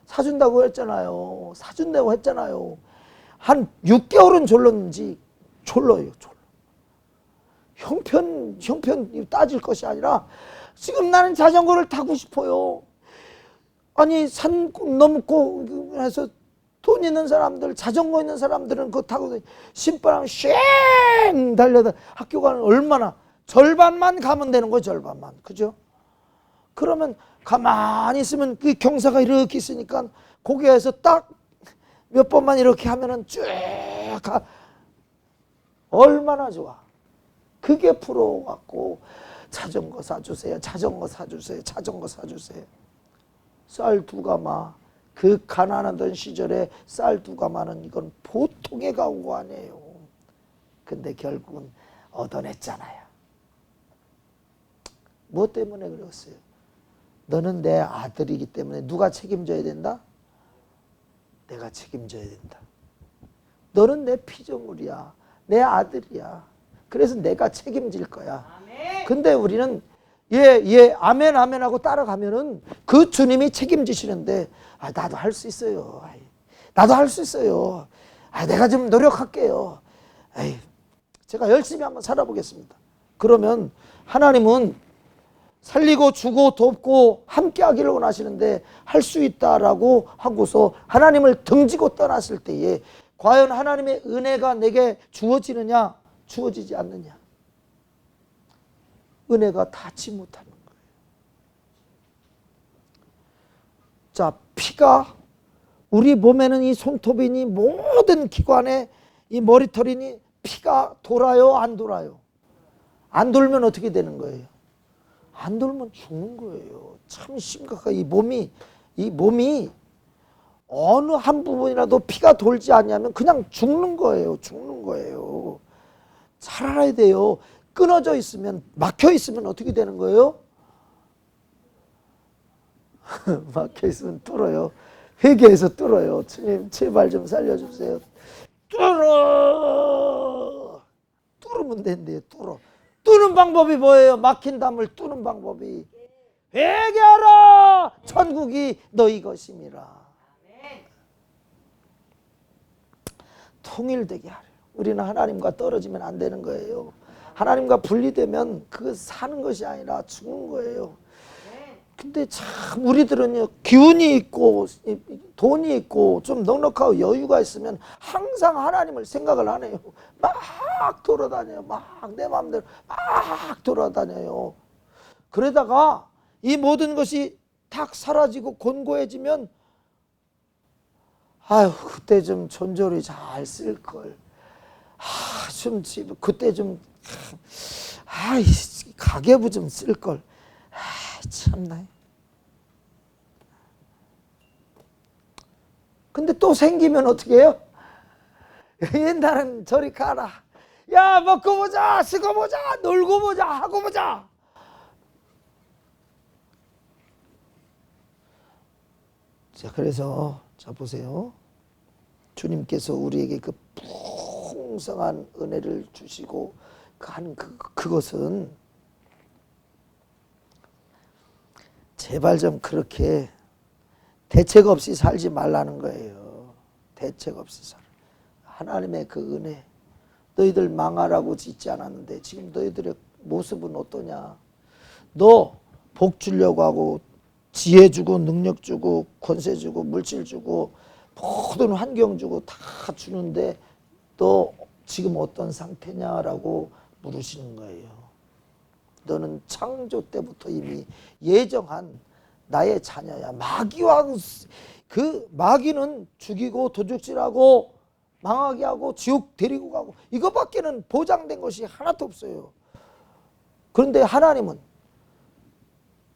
사준다고 했잖아요. 한 6개월은 졸랐는지 졸라요. 형편 따질 것이 아니라 지금 나는 자전거를 타고 싶어요. 아니 산 넘고 해서 돈 있는 사람들, 자전거 있는 사람들은 그거 타고 신바람 쉥 달려다 학교 가는 얼마나 절반만 가면 되는 거예요. 절반만. 그죠? 그러면 가만히 있으면 그 경사가 이렇게 있으니까 거기에서 딱 몇 번만 이렇게 하면은 쭉 가. 얼마나 좋아. 그게 부러워갖고 자전거 사주세요. 자전거 사주세요. 자전거 사주세요. 쌀 2가마. 그 가난하던 시절에 쌀 2가마는 이건 보통의 가구가 아니에요. 근데 결국은 얻어냈잖아요. 뭐 때문에 그랬어요? 너는 내 아들이기 때문에 누가 책임져야 된다? 내가 책임져야 된다. 너는 내 피조물이야. 내 아들이야. 그래서 내가 책임질 거야. 근데 우리는 아멘 아멘 하고 따라가면은 그 주님이 책임지시는데 나도 할 수 있어요. 나도 할 수 있어요. 내가 좀 노력할게요. 제가 열심히 한번 살아보겠습니다. 그러면 하나님은 살리고 주고 돕고 함께 하기를 원하시는데 할 수 있다라고 하고서 하나님을 등지고 떠났을 때에 과연 하나님의 은혜가 내게 주어지느냐 주어지지 않느냐. 은혜가 닿지 못하는 거예요. 자, 피가 우리 몸에는 이 손톱이니 모든 기관에 이 머리털이니 피가 돌아요 안 돌아요? 안 돌면 어떻게 되는 거예요? 안 돌면 죽는 거예요. 참 심각하게 이 몸이 어느 한 부분이라도 피가 돌지 않냐면 그냥 죽는 거예요. 죽는 거예요. 살아야 돼요. 끊어져 있으면, 막혀 있으면 어떻게 되는 거예요? 막혀 있으면 뚫어요. 회개해서 뚫어요. 주님 제발 좀 살려주세요. 뚫으면 된대요. 뚫는 방법이 뭐예요? 막힌 담을 뚫는 방법이 회개하라. 천국이 너희 것임이라. 통일되게 하래요. 우리는 하나님과 떨어지면 안 되는 거예요. 하나님과 분리되면 그 사는 것이 아니라 죽는 거예요. 근데 참 우리들은요, 기운이 있고 돈이 있고 좀 넉넉하고 여유가 있으면 항상 하나님을 생각을 안 해요. 막 돌아다녀요. 막 내 마음대로 막 돌아다녀요. 그러다가 이 모든 것이 탁 사라지고 곤고해지면 아유, 그때 좀 존조리 잘 쓸걸. 좀 그때 좀 가계부 좀 쓸걸. 참나. 근데 또 생기면 어떻게 해요? 옛날엔 저리 가라. 야, 먹고 보자, 쓰고 보자, 놀고 보자, 하고 보자. 자, 그래서 자 보세요. 주님께서 우리에게 그 풍성한 은혜를 주시고 한 그것은 제발 좀 그렇게 대책 없이 살지 말라는 거예요. 대책 없이 살아. 하나님의 그 은혜. 너희들 망하라고 짓지 않았는데 지금 너희들의 모습은 어떠냐. 너 복 주려고 하고 지혜 주고 능력 주고 권세 주고 물질 주고 모든 환경 주고 다 주는데 너 지금 어떤 상태냐라고 물으시는 거예요. 너는 창조 때부터 이미 예정한 나의 자녀야. 마귀는 죽이고 도둑질하고 망하게 하고 지옥 데리고 가고 이것밖에는 보장된 것이 하나도 없어요. 그런데 하나님은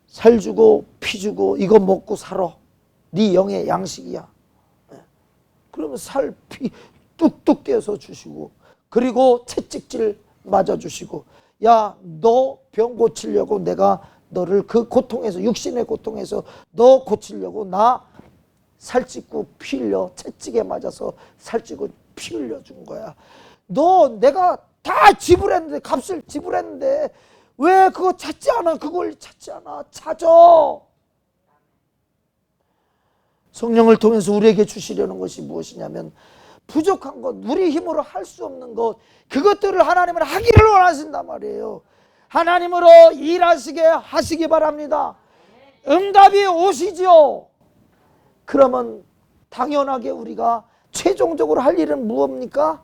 살 주고 피 주고 이거 먹고 살아. 네 영의 양식이야. 그러면 살, 피 뚝뚝 떼어서 주시고 그리고 채찍질 맞아주시고 야, 너 병 고치려고 내가 너를 그 고통에서 육신의 고통에서 너 고치려고 나 살찌고 피 흘려 채찍에 맞아서 살찌고 피 흘려 준 거야. 너 내가 다 지불했는데 값을 지불했는데 왜 그거 찾지 않아? 그걸 찾지 않아. 찾아. 성령을 통해서 우리에게 주시려는 것이 무엇이냐면 부족한 것, 우리 힘으로 할 수 없는 것, 그것들을 하나님은 하기를 원하신단 말이에요. 하나님으로 일하시게 하시기 바랍니다. 응답이 오시죠. 그러면 당연하게 우리가 최종적으로 할 일은 무엇입니까?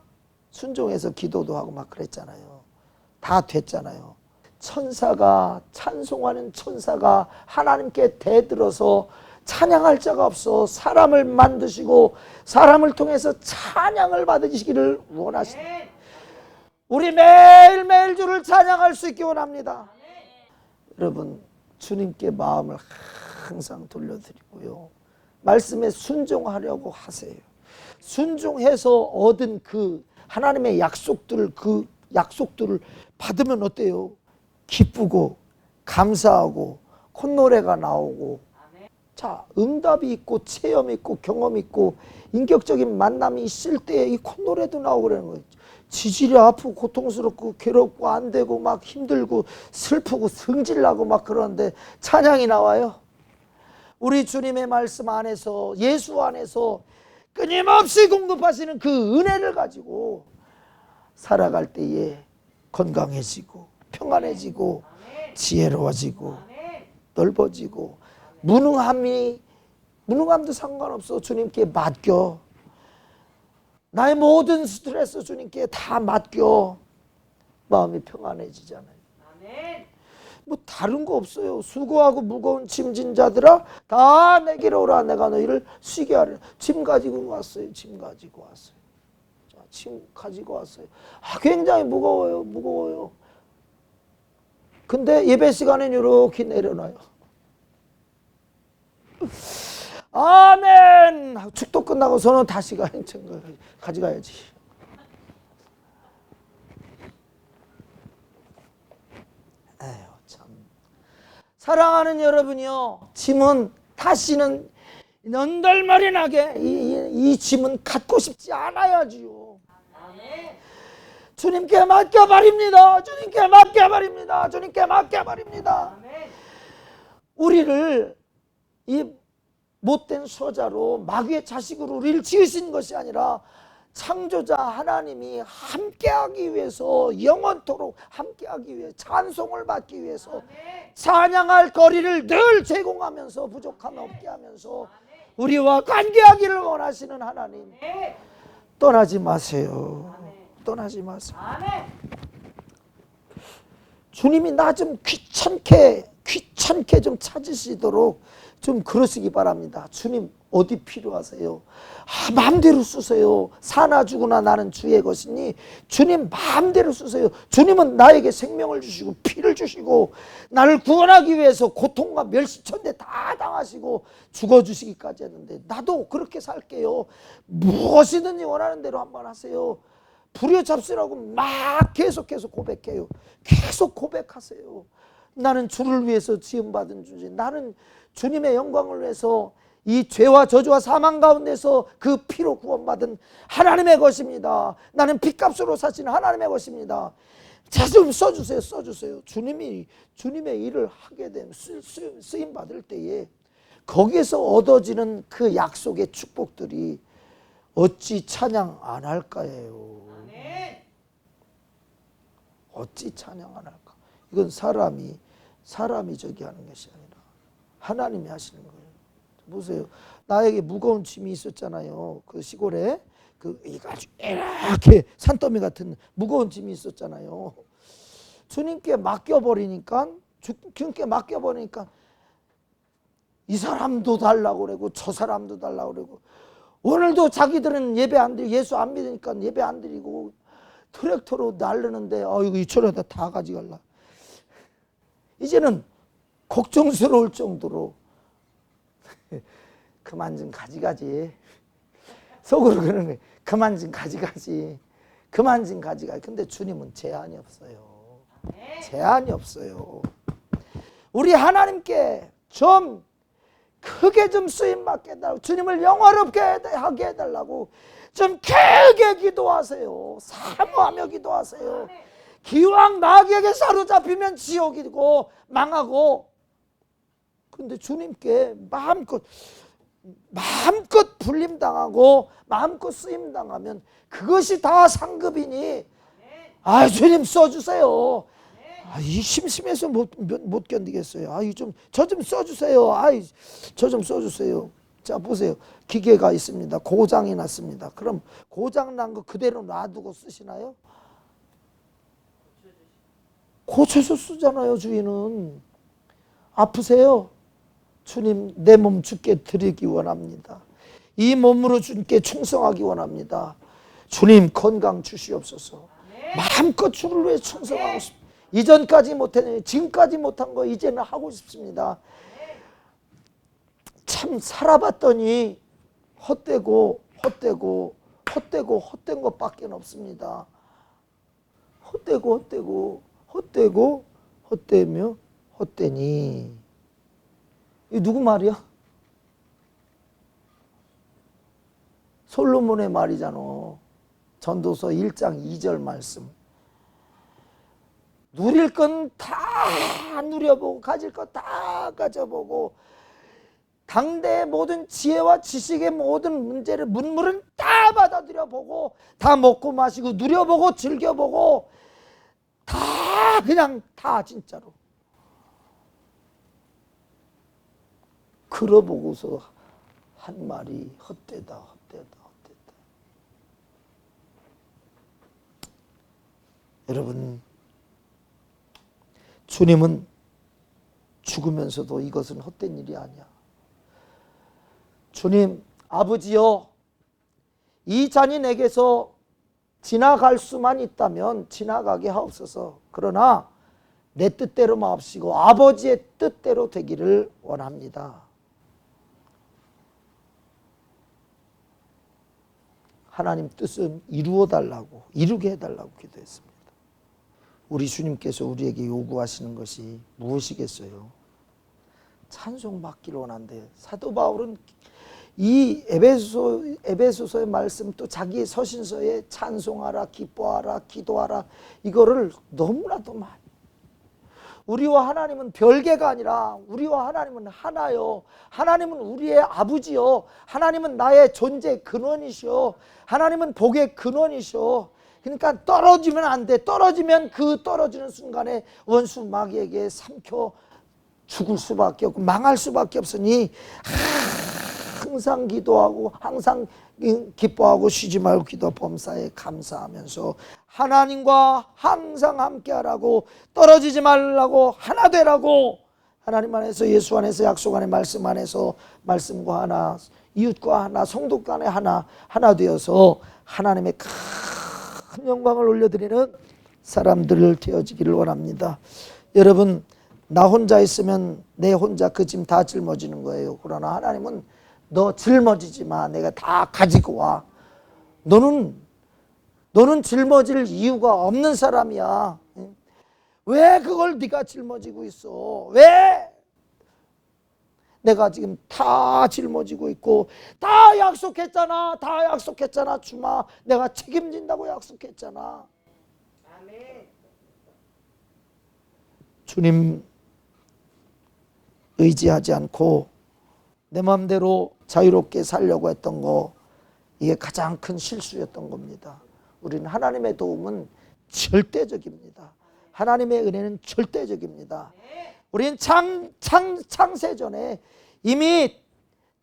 순종해서 기도도 하고 막 그랬잖아요. 다 됐잖아요. 천사가 찬송하는 천사가 하나님께 대들어서 찬양할 자가 없어 사람을 만드시고 사람을 통해서 찬양을 받으시기를 원하십니다. 우리 매일매일 주를 찬양할 수 있기 원합니다. 여러분 주님께 마음을 항상 돌려드리고요. 말씀에 순종하려고 하세요. 순종해서 얻은 그 하나님의 약속들을 받으면 어때요? 기쁘고 감사하고 콧노래가 나오고 자 응답이 있고 체험이 있고 경험이 있고 인격적인 만남이 있을 때 이 콧노래도 나오고 그러는 거예요. 지질이 아프고 고통스럽고 괴롭고 안 되고 막 힘들고 슬프고 승질나고 막 그러는데 찬양이 나와요. 우리 주님의 말씀 안에서 예수 안에서 끊임없이 공급하시는 그 은혜를 가지고 살아갈 때에 건강해지고 평안해지고 지혜로워지고 넓어지고 무능함도 상관없어. 주님께 맡겨. 나의 모든 스트레스 주님께 다 맡겨. 마음이 평안해지잖아요. 뭐 다른 거 없어요. 수고하고 무거운 짐진 자들아 다 내게로 오라. 내가 너희를 쉬게 하리라. 짐 가지고 왔어요. 짐 가지고 왔어요. 자, 짐 가지고 왔어요. 굉장히 무거워요. 근데 예배 시간엔 이렇게 내려놔요. 아멘. 축도 끝나고서는 다시 가져가야지. 에휴 참. 사랑하는 여러분이요, 짐은 다시는 넌덜머리 나게 이 짐은 갖고 싶지 않아야지요. 주님께 맡겨버립니다. 주님께 맡겨버립니다. 주님께 맡겨버립니다. 우리를 이 못된 소자로 마귀의 자식으로 우리를 지으신 것이 아니라 창조자 하나님이 함께하기 위해서 영원토록 함께하기 위해 찬송을 받기 위해서 찬양할 거리를 늘 제공하면서 부족함 없게 하면서 우리와 관계하기를 원하시는 하나님, 떠나지 마세요. 떠나지 마세요. 주님이 나 좀 귀찮게 좀 찾으시도록 좀 그러시기 바랍니다. 주님 어디 필요하세요? 마음대로 쓰세요. 사나 죽으나 나는 주의 것이니 주님 마음대로 쓰세요. 주님은 나에게 생명을 주시고 피를 주시고 나를 구원하기 위해서 고통과 멸시천대 다 당하시고 죽어주시기까지 했는데 나도 그렇게 살게요. 무엇이든지 원하는 대로 한번 하세요. 부려잡으라고 막 계속 고백해요. 계속 고백하세요. 나는 주를 위해서 지음받은 주지. 나는 주님의 영광을 위해서 이 죄와 저주와 사망 가운데서 그 피로 구원받은 하나님의 것입니다. 나는 핏값으로 사신 하나님의 것입니다. 자, 좀 써주세요. 주님의 일을 하게 되면 쓰임 받을 때에 거기에서 얻어지는 그 약속의 축복들이 어찌 찬양 안 할까요? 어찌 찬양 안 할까? 이건 사람이 저기 하는 것이 아니라 하나님이 하시는 거예요. 보세요. 나에게 무거운 짐이 있었잖아요. 그 시골에 아주 이렇게 산더미 같은 무거운 짐이 있었잖아요. 주님께 맡겨버리니까 이 사람도 달라고 그러고 저 사람도 달라고 그러고 오늘도 자기들은 예배 안 드리고 예수 안 믿으니까 예배 안 드리고 트랙터로 날르는데 이거 이천에다 다 가져갈라. 이제는 걱정스러울 정도로 그만 좀 가져가지. 속으로 그러는 거예요. 그만 좀 가져가지. 근데 주님은 제한이 없어요. 제한이 없어요. 우리 하나님께 좀 크게 좀 쓰임받게 해달라고, 주님을 영화롭게 하게 해달라고 좀 크게 기도하세요. 사모하며 기도하세요. 기왕 마귀에게 사로잡히면 지옥이고 망하고, 근데 주님께 마음껏 불림당하고 마음껏 쓰임당하면 그것이 다 상급이니 주님 써주세요. 이 심심해서 못 견디겠어요. 저 좀 써주세요. 저 좀 써주세요. 자, 보세요. 기계가 있습니다. 고장이 났습니다. 그럼 고장 난 거 그대로 놔두고 쓰시나요? 고쳐서 쓰잖아요. 주인은. 아프세요? 주님, 내 몸 주께 드리기 원합니다. 이 몸으로 주님께 충성하기 원합니다. 주님, 건강 주시옵소서. 마음껏 주를 위해 충성하고 싶습니다. 이전까지 못했는데 지금까지 못한 거 이제는 하고 싶습니다. 참 살아봤더니 헛된 것밖에 없습니다. 헛되며 헛되니. 이 누구 말이야? 솔로몬의 말이잖아. 전도서 1장 2절 말씀. 누릴 건 다 누려보고 가질 거 다 가져보고 당대의 모든 지혜와 지식의 모든 문제를 문물은 다 받아들여보고 다 먹고 마시고 누려보고 즐겨보고 다 그냥 다 진짜로 그러보고서 한 말이 헛되다. 여러분, 주님은 죽으면서도 이것은 헛된 일이 아니야. 주님, 아버지여, 이 잔이 내게서 지나갈 수만 있다면 지나가게 하옵소서. 그러나 내 뜻대로 마옵시고 아버지의 뜻대로 되기를 원합니다. 하나님 뜻은 이루게 해달라고 기도했습니다. 우리 주님께서 우리에게 요구하시는 것이 무엇이겠어요? 찬송받기를 원한대. 사도 바울은 이 에베소서의 말씀 또 자기의 서신서에 찬송하라, 기뻐하라, 기도하라 이거를 너무나도 많이. 우리와 하나님은 별개가 아니라 우리와 하나님은 하나요. 하나님은 우리의 아버지요. 하나님은 나의 존재 근원이시오. 하나님은 복의 근원이시오. 그러니까 떨어지면 안 돼. 떨어지면 그 떨어지는 순간에 원수 마귀에게 삼켜 죽을 수밖에 없고 망할 수밖에 없으니 항상 기도하고 항상 기뻐하고 쉬지 말고 기도 범사에 감사하면서 하나님과 항상 함께하라고 떨어지지 말라고 하나 되라고 하나님 안에서 예수 안에서 약속 안에 말씀 안에서 말씀과 하나 이웃과 하나 성도 간에 하나 되어서 하나님의 큰 영광을 올려드리는 사람들을 되어지기를 원합니다. 여러분, 나 혼자 있으면 내 혼자 그 짐 다 짊어지는 거예요. 그러나 하나님은 너 짊어지지 마. 내가 다 가지고 와. 너는 짊어질 이유가 없는 사람이야. 왜 그걸 네가 짊어지고 있어? 왜? 내가 지금 다 짊어지고 있고 다 약속했잖아. 주마. 내가 책임진다고 약속했잖아. 아멘. 주님 의지하지 않고 내 마음대로 자유롭게 살려고 했던 거, 이게 가장 큰 실수였던 겁니다. 우리는 하나님의 도움은 절대적입니다. 하나님의 은혜는 절대적입니다. 우리는 창세전에 이미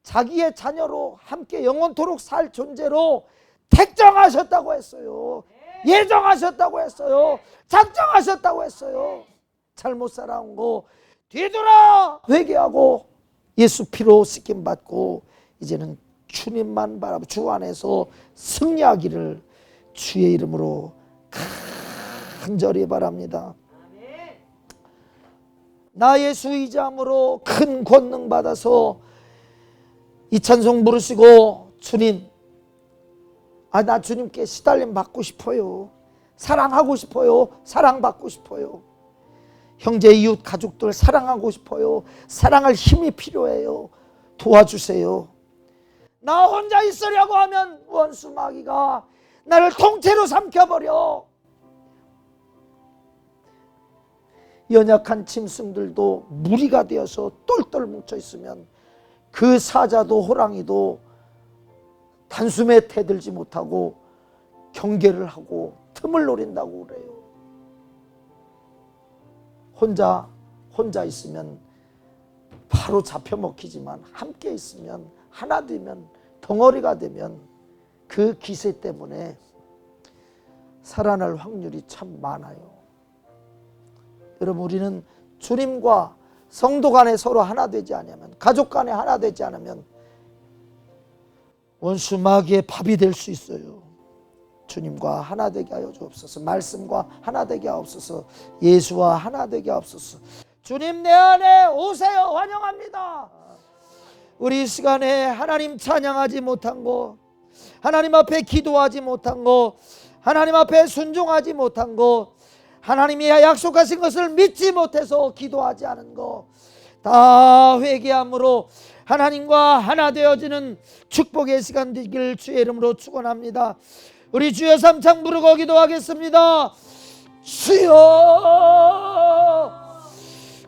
자기의 자녀로 함께 영원토록 살 존재로 택정하셨다고 했어요. 예정하셨다고 했어요. 작정하셨다고 했어요. 잘못 살아온 거 뒤돌아 회개하고 예수 피로 씻김 받고 이제는 주님만 바라보고 주 안에서 승리하기를 주의 이름으로 간절히 바랍니다. 나 예수 의지함으로 큰 권능 받아서 이 찬송 부르시고 주님, 나 주님께 시달림 받고 싶어요. 사랑하고 싶어요. 사랑받고 싶어요. 형제 이웃 가족들 사랑하고 싶어요. 사랑할 힘이 필요해요. 도와주세요. 나 혼자 있으려고 하면 원수 마귀가 나를 통째로 삼켜버려. 연약한 짐승들도 무리가 되어서 똘똘 뭉쳐있으면 그 사자도 호랑이도 단숨에 대들지 못하고 경계를 하고 틈을 노린다고 그래요. 혼자 있으면 바로 잡혀먹히지만 함께 있으면 하나 되면 덩어리가 되면 그 기세 때문에 살아날 확률이 참 많아요. 여러분, 우리는 주님과 성도 간에 서로 하나 되지 않으면, 가족 간에 하나 되지 않으면 원수 마귀의 밥이 될 수 있어요. 주님과 하나 되게 하여 주옵소서. 말씀과 하나 되게 하옵소서. 예수와 하나 되게 하옵소서. 주님 내 안에 오세요. 환영합니다. 우리 이 시간에 하나님 찬양하지 못한 것, 하나님 앞에 기도하지 못한 것, 하나님 앞에 순종하지 못한 것, 하나님이 약속하신 것을 믿지 못해서 기도하지 않은 것, 다 회개함으로 하나님과 하나 되어지는 축복의 시간 되기를 주의 이름으로 축원합니다. 우리 주여 삼창 부르고 기도하겠습니다. 주여,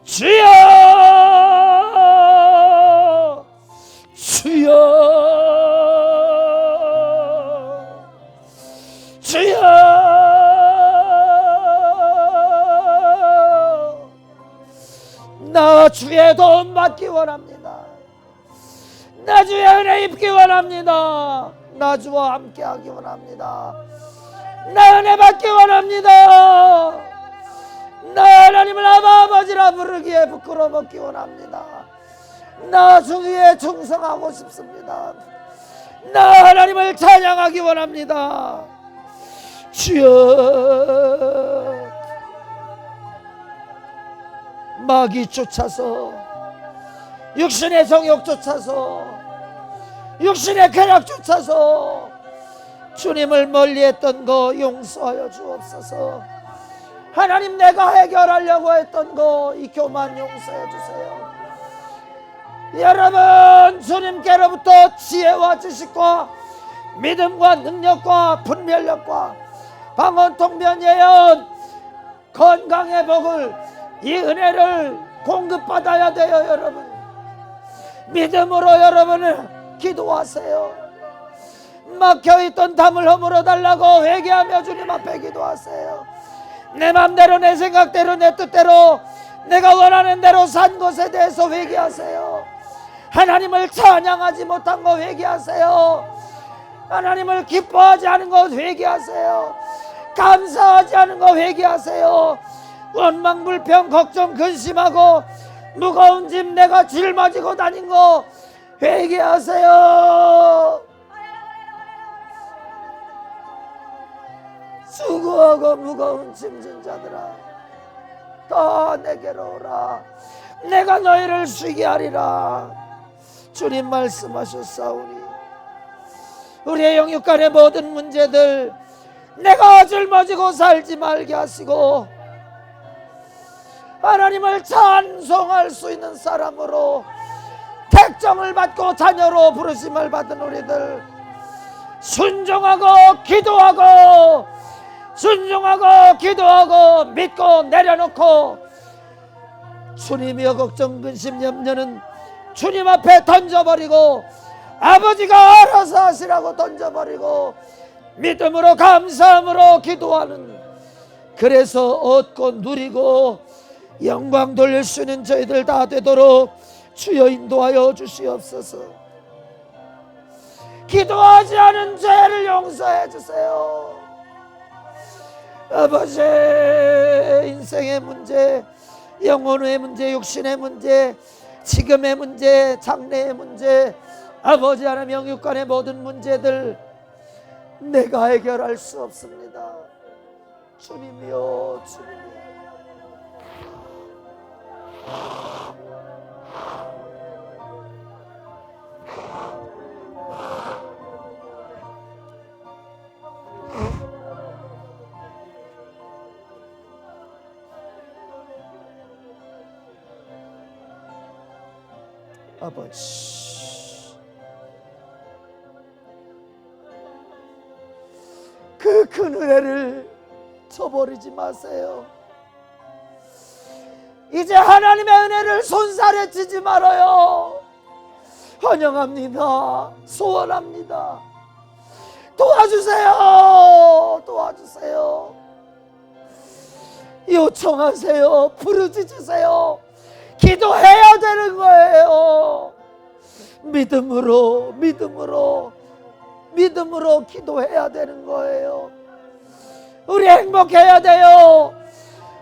주여, 주여, 주여. 나 주의 도움 받기 원합니다. 나 주의 은혜 입기 원합니다. 나 주와 함께 하기 원합니다. 나 은혜 받기 원합니다. 나 하나님을 아버지라 부르기에 부끄러워 먹기 원합니다. 나 주위에 충성하고 싶습니다. 나 하나님을 찬양하기 원합니다. 주여, 마귀 쫓아서, 육신의 정욕 쫓아서, 육신의 쾌락 쫓아서 주님을 멀리했던 거 용서하여 주옵소서. 하나님, 내가 해결하려고 했던 거 이 교만 용서해 주세요. 여러분, 주님께로부터 지혜와 지식과 믿음과 능력과 분별력과 방언, 통변, 예언, 건강의 복을, 이 은혜를 공급받아야 돼요. 여러분, 믿음으로 여러분은 기도하세요. 막혀있던 담을 허물어 달라고 회개하며 주님 앞에 기도하세요. 내 맘대로, 내 생각대로, 내 뜻대로, 내가 원하는 대로 산 것에 대해서 회개하세요. 하나님을 찬양하지 못한 거 회개하세요. 하나님을 기뻐하지 않은 것 회개하세요. 감사하지 않은 것 회개하세요. 원망, 불평, 걱정, 근심하고 무거운 짐 내가 짊어지고 다닌 거 회개하세요. 수고하고 무거운 짐진 자들아, 다 내게로 오라. 내가 너희를 쉬게 하리라. 주님 말씀하셨사오니 우리의 영육간의 모든 문제들 내가 짊어지고 살지 말게 하시고 하나님을 찬송할 수 있는 사람으로 택정을 받고 자녀로 부르심을 받은 우리들, 순종하고 기도하고 순종하고 기도하고 믿고 내려놓고 주님이여 걱정, 근심, 염려는 주님 앞에 던져버리고 아버지가 알아서 하시라고 던져버리고 믿음으로 감사함으로 기도하는, 그래서 얻고 누리고 영광 돌릴 수 있는 저희들 다 되도록 주여 인도하여 주시옵소서. 기도하지 않은 죄를 용서해 주세요. 아버지, 인생의 문제, 영혼의 문제, 육신의 문제, 지금의 문제, 장래의 문제, 아버지 하나님 영육간의 모든 문제들 내가 해결할 수 없습니다. 주님이여, 주님이여. 아버지, 그 큰 은혜를 저버리지 마세요. 이제 하나님의 은혜를 손살에 치지 말아요. 환영합니다. 소원합니다. 도와주세요. 도와주세요. 요청하세요. 부르짖으세요. 기도해야 되는 거예요. 믿음으로 기도해야 되는 거예요. 우리 행복해야 돼요.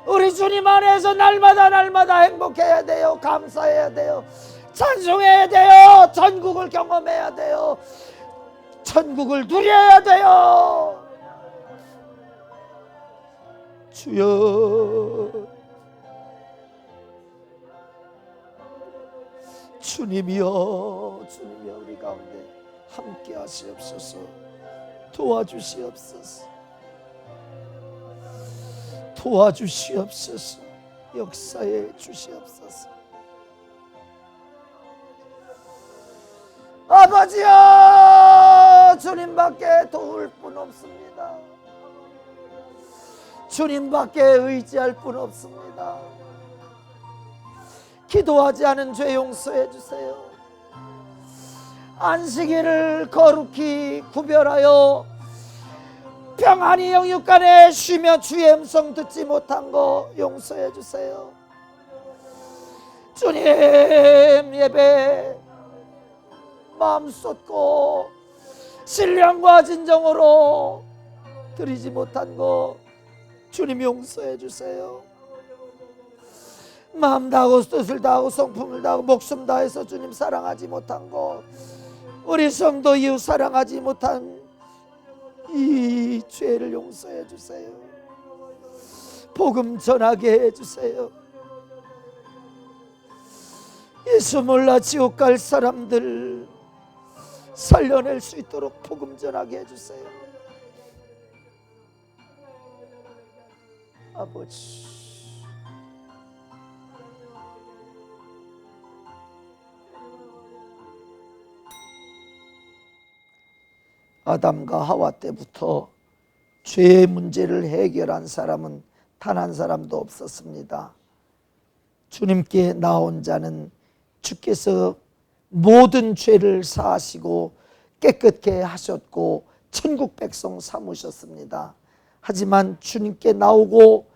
우리 주님 안에서 날마다 행복해야 돼요. 감사해야 돼요. 찬송해야 돼요. 전국을 경험해야 돼요. 천국을 누려야 돼요. 주여, 주님이여, 주님이여, 우리 가운데 함께 하시옵소서. 도와주시옵소서. 도와주시옵소서. 역사해 주시옵소서. 아버지여, 주님밖에 도울 분 없습니다. 주님밖에 의지할 분 없습니다. 기도하지 않은 죄 용서해 주세요. 안식일을 거룩히 구별하여 평안히 영육간에 쉬며 주의 음성 듣지 못한 거 용서해 주세요. 주님 예배 마음 쏟고 신령과 진정으로 드리지 못한 거 주님 용서해 주세요. 마음 다하고 뜻을 다하고 성품을 다하고 목숨 다해서 주님 사랑하지 못한 거, 우리 성도 이웃 사랑하지 못한 이 죄를 용서해 주세요. 복음 전하게 해주세요. 예수 몰라 지옥 갈 사람들 살려낼 수 있도록 복음 전하게 해주세요. 아버지, 아담과 하와 때부터 죄의 문제를 해결한 사람은 단 한 사람도 없었습니다. 주님께 나온 자는 주께서 모든 죄를 사하시고 깨끗게 하셨고 천국 백성 삼으셨습니다. 하지만 주님께 나오고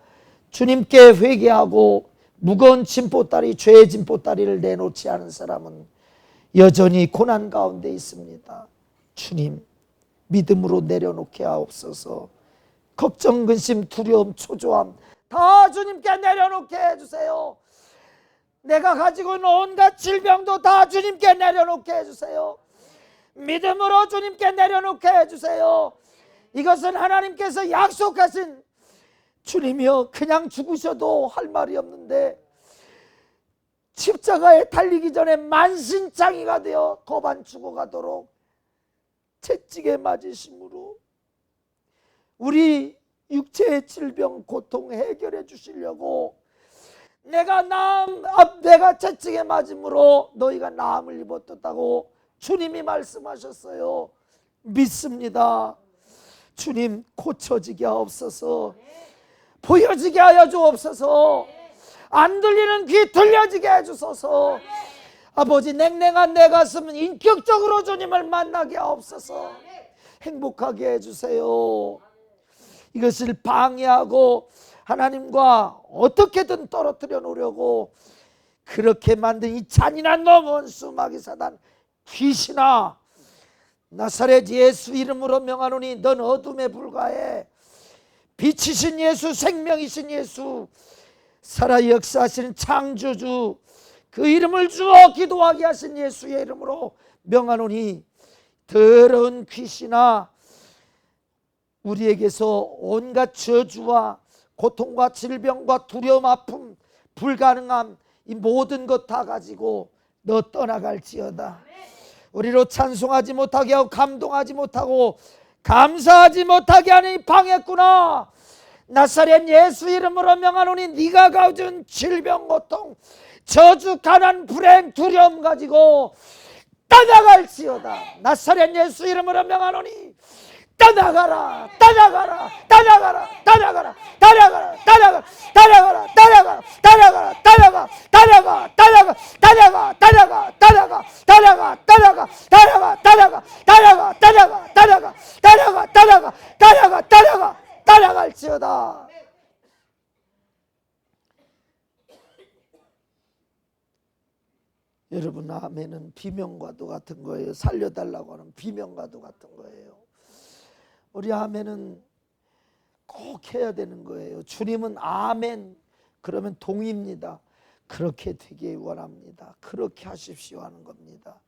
주님께 회개하고 무거운 짐보따리, 죄의 짐보따리를 내놓지 않은 사람은 여전히 고난 가운데 있습니다. 주님, 믿음으로 내려놓게 하옵소서. 걱정, 근심, 두려움, 초조함 다 주님께 내려놓게 해주세요. 내가 가지고 있는 온갖 질병도 다 주님께 내려놓게 해주세요. 믿음으로 주님께 내려놓게 해주세요. 이것은 하나님께서 약속하신, 주님이여 그냥 죽으셔도 할 말이 없는데 십자가에 달리기 전에 만신창이가 되어 거반 죽어가도록 채찍에 맞으심으로 우리 육체의 질병 고통 해결해 주시려고 내가 채찍에 맞음으로 너희가 나음을 입었다고 주님이 말씀하셨어요. 믿습니다. 주님, 고쳐지게 하옵소서. 보여지게 하여 주옵소서. 안 들리는 귀 들려지게 해주소서. 아버지, 냉랭한 내 가슴은 인격적으로 주님을 만나게 하옵소서. 행복하게 해주세요. 이것을 방해하고 하나님과 어떻게든 떨어뜨려 놓으려고 그렇게 만든 이 잔인한 놈 원수 마귀 사단, 귀신아, 나사렛 예수 이름으로 명하노니 넌 어둠에 불과해. 빛이신 예수, 생명이신 예수, 살아 역사하시는 창조주, 그 이름을 주어 기도하게 하신 예수의 이름으로 명하노니 더러운 귀신아, 우리에게서 온갖 저주와 고통과 질병과 두려움, 아픔, 불가능함, 이 모든 것 다 가지고 너 떠나갈지어다. 우리로 찬송하지 못하게 하고 감동하지 못하고 감사하지 못하게 하는 이 방해꾼아, 나사렛 예수 이름으로 명하노니 네가 가진 질병, 고통, 저주, 가난, 불행, 두려움 가지고 떠나갈지어다. 나사렛 예수 이름으로 명하노니 떠나가라, 떠나가라, 떠나가라, 떠나가라, 떠나가라, 떠나가라, 떠나가라, 떠나가라, 떠나가라, 떠나가, 떠나가, 떠나가, 떠나가, 떠나가, 떠나가, 떠나가, 떠나가, 떠나가, 떠나가, 떠나가, 떠나가, 떠나가, 떠나가, 떠나가, 떠나가, 떠나가, 떠나갈지어다. 여러분, 아멘은 비명과도 같은 거예요. 살려달라고 하는 비명과도 같은 거예요. 우리 아멘은 꼭 해야 되는 거예요. 주님은 아멘 그러면 동의입니다. 그렇게 되길 원합니다. 그렇게 하십시오 하는 겁니다.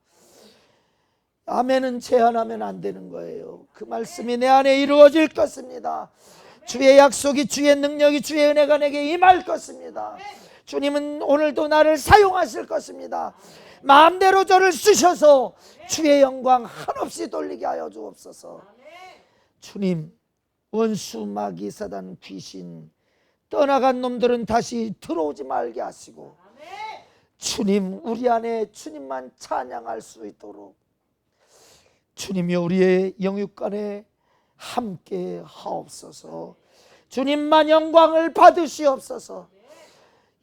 아멘은 제한하면 안 되는 거예요. 그 말씀이 내 안에 이루어질 것입니다. 주의 약속이, 주의 능력이, 주의 은혜가 내게 임할 것입니다. 주님은 오늘도 나를 사용하실 것입니다. 마음대로 저를 쓰셔서 주의 영광 한없이 돌리게 하여 주옵소서. 주님, 원수, 마귀, 사단, 귀신, 떠나간 놈들은 다시 들어오지 말게 하시고, 주님, 우리 안에 주님만 찬양할 수 있도록 주님이 우리의 영육간에 함께 하옵소서. 주님만 영광을 받으시옵소서.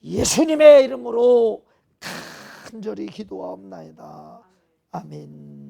예수님의 이름으로 간절히 기도하옵나이다. 아멘.